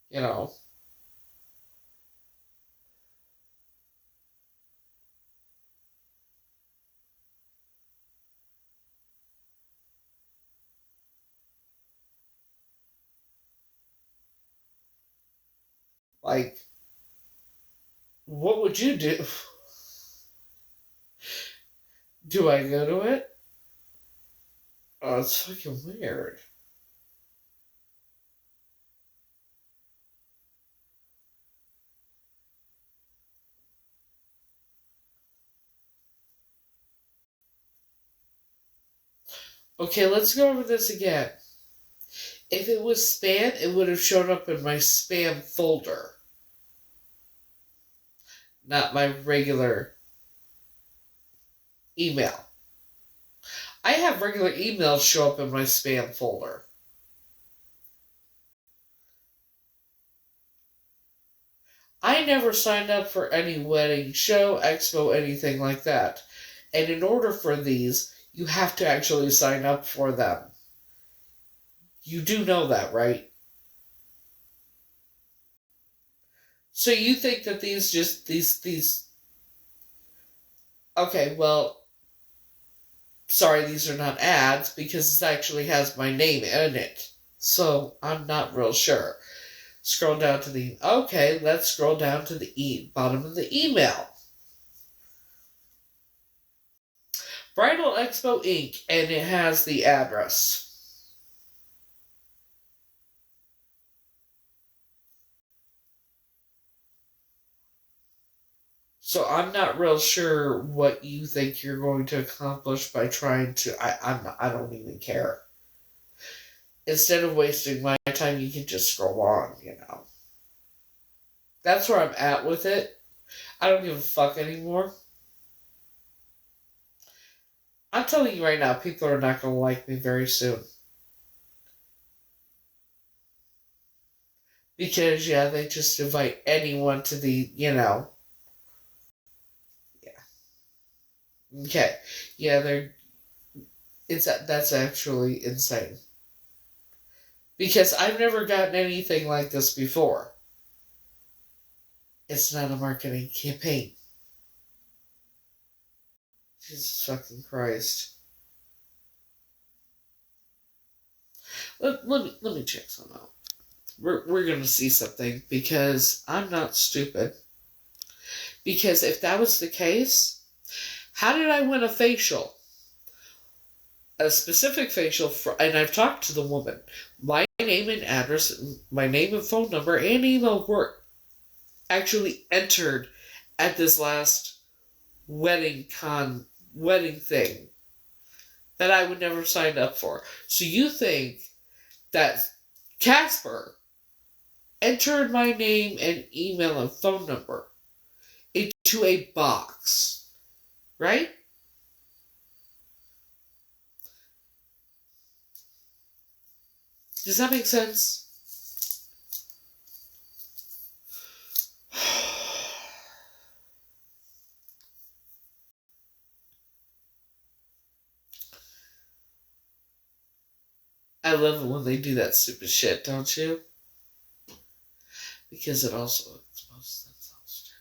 You know. Like, what would you do? Do I go to it? Oh, it's fucking weird. Okay, let's go over this again. If it was spam, it would have shown up in my spam folder. Not my regular email. I have regular emails show up in my spam folder. I never signed up for any wedding show, expo, anything like that. And in order for these, you have to actually sign up for them. You do know that, right? So you think that these okay, well, sorry, these are not ads because it actually has my name in it. So I'm not real sure. Scroll down to the... Okay, let's scroll down to the bottom of the email. Bridal Expo Inc., and it has the address. So I'm not real sure what you think you're going to accomplish by trying to. I don't even care. Instead of wasting my time, you can just scroll on. That's where I'm at with it. I don't give a fuck anymore. I'm telling you right now, people are not going to like me very soon. Because, yeah, they just invite anyone to the. Yeah. Okay. Yeah, that's actually insane. Because I've never gotten anything like this before. It's not a marketing campaign. Jesus fucking Christ. Let me check something out. We're gonna see something because I'm not stupid. Because if that was the case, how did I win a facial? A specific facial and I've talked to the woman. My name and address, my name and phone number and email were actually entered at this last wedding thing that I would never sign up for. So you think that Casper entered my name and email and phone number into a box, right? Does that make sense? I love it when they do that stupid shit, don't you? Because it also exposes themselves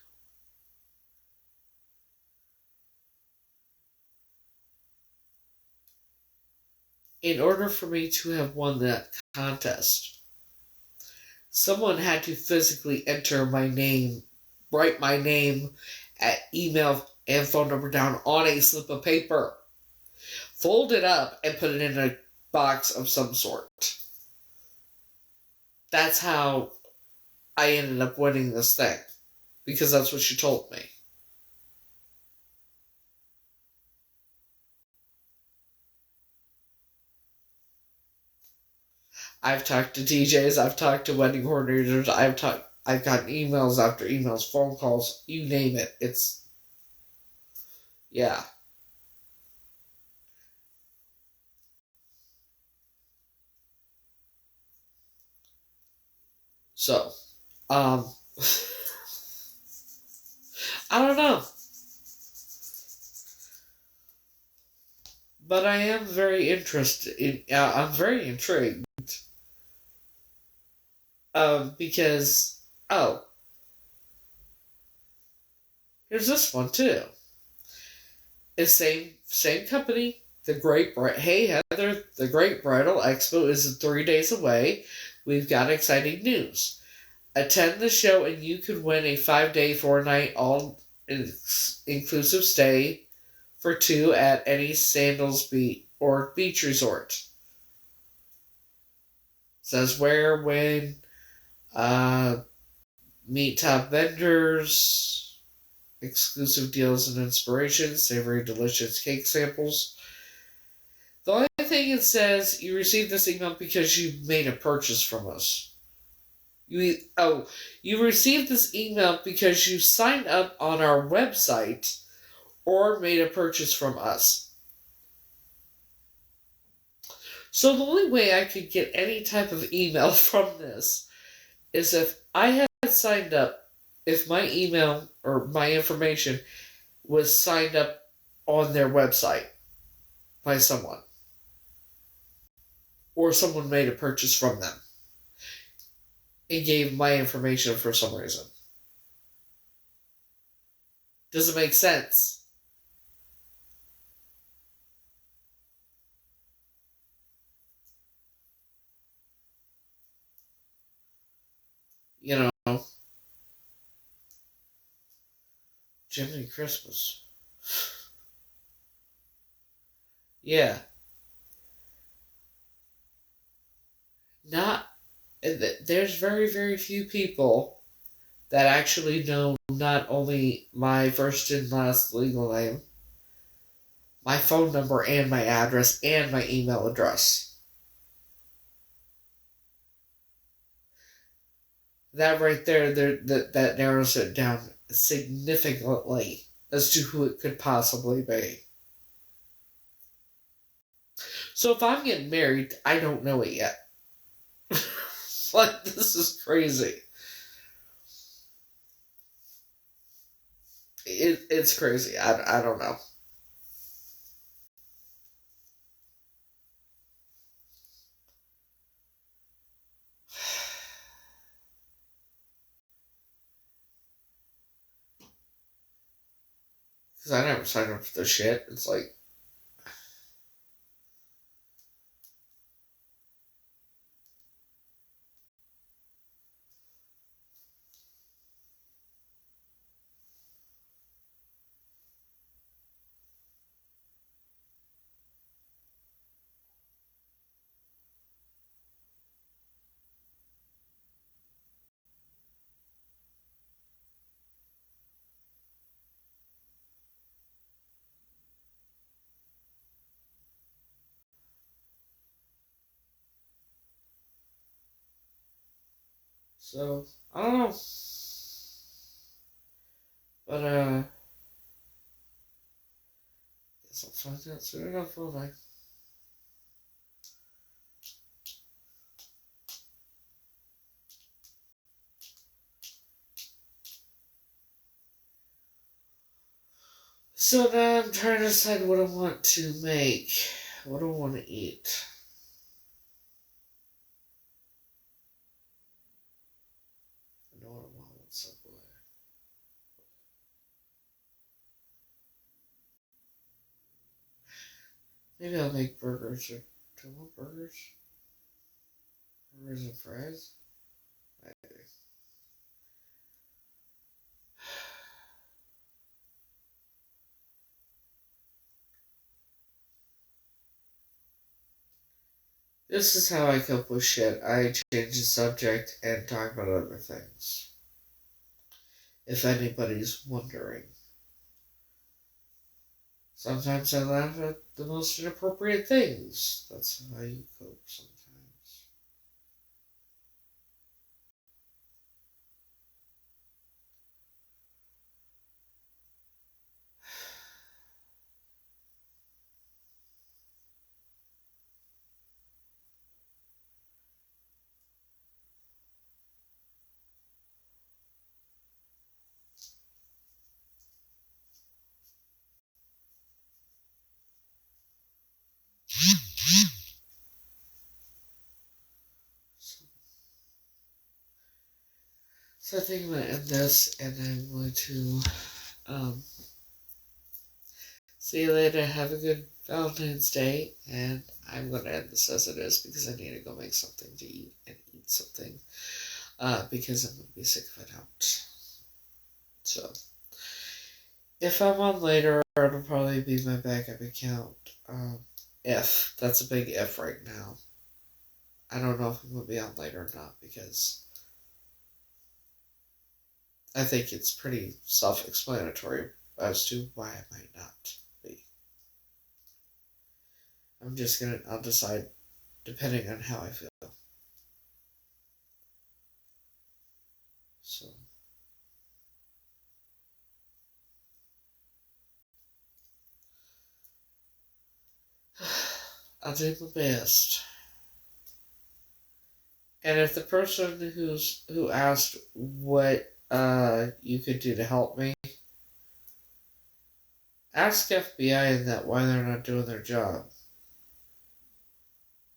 too. In order for me to have won that contest, someone had to physically enter my name, write my name, email, and phone number down on a slip of paper, fold it up, and put it in a box of some sort. That's how I ended up winning this thing. Because that's what she told me. I've talked to DJs, I've talked to wedding coordinators, I've gotten emails after emails, phone calls, you name it. Yeah. So, um, I don't know. But I am very I'm very intrigued. Because, here's this one too. It's same company. Hey Heather, the Great Bridal Expo is 3 days away. We've got exciting news. Attend the show and you could win a 5-day, 4-night, all-inclusive stay for two at any Sandals beach resort. It says where, when, meet top vendors, exclusive deals and inspirations, savory delicious cake samples. The only thing it says, you received this email because you made a purchase from us. You received this email because you signed up on our website or made a purchase from us. So the only way I could get any type of email from this is if I had signed up, if my email or my information was signed up on their website by someone. Or someone made a purchase from them and gave my information for some reason. Does it make sense? You know, Jiminy Christmas. Yeah. Not there's very, very few people that actually know not only my first and last legal name, my phone number and my address and my email address. That right there, that narrows it down significantly as to who it could possibly be. So if I'm getting married, I don't know it yet. Like, this is crazy. It's crazy. I don't know. Because I never signed up for this shit. It's like, so, I don't know. But, guess I'll find out soon enough, won't I? So now I'm trying to decide what I want to make. What do I want to eat? I know what I want with Subway. Maybe I'll make burgers. Or do I want burgers? Burgers and fries? Maybe. This is how I cope with shit. I change the subject and talk about other things. If anybody's wondering. Sometimes I laugh at the most inappropriate things. That's how you cope sometimes. So I think I'm going to end this, and I'm going to see you later. Have a good Valentine's Day, and I'm going to end this as it is because I need to go make something to eat and eat something because I'm going to be sick of it out. So, if I'm on later, it'll probably be my backup account. If. That's a big if right now. I don't know if I'm going to be on later or not because I think it's pretty self-explanatory as to why I might not be. I'll decide depending on how I feel. So, I'll do my best. And if the person who asked what you could do to help me, ask FBI and that why they're not doing their job.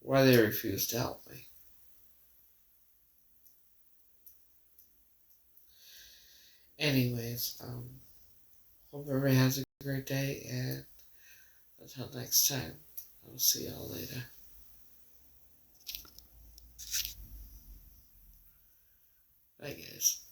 Why they refuse to help me. Anyways, hope everybody has a great day, and until next time, I'll see y'all later. Bye, guys.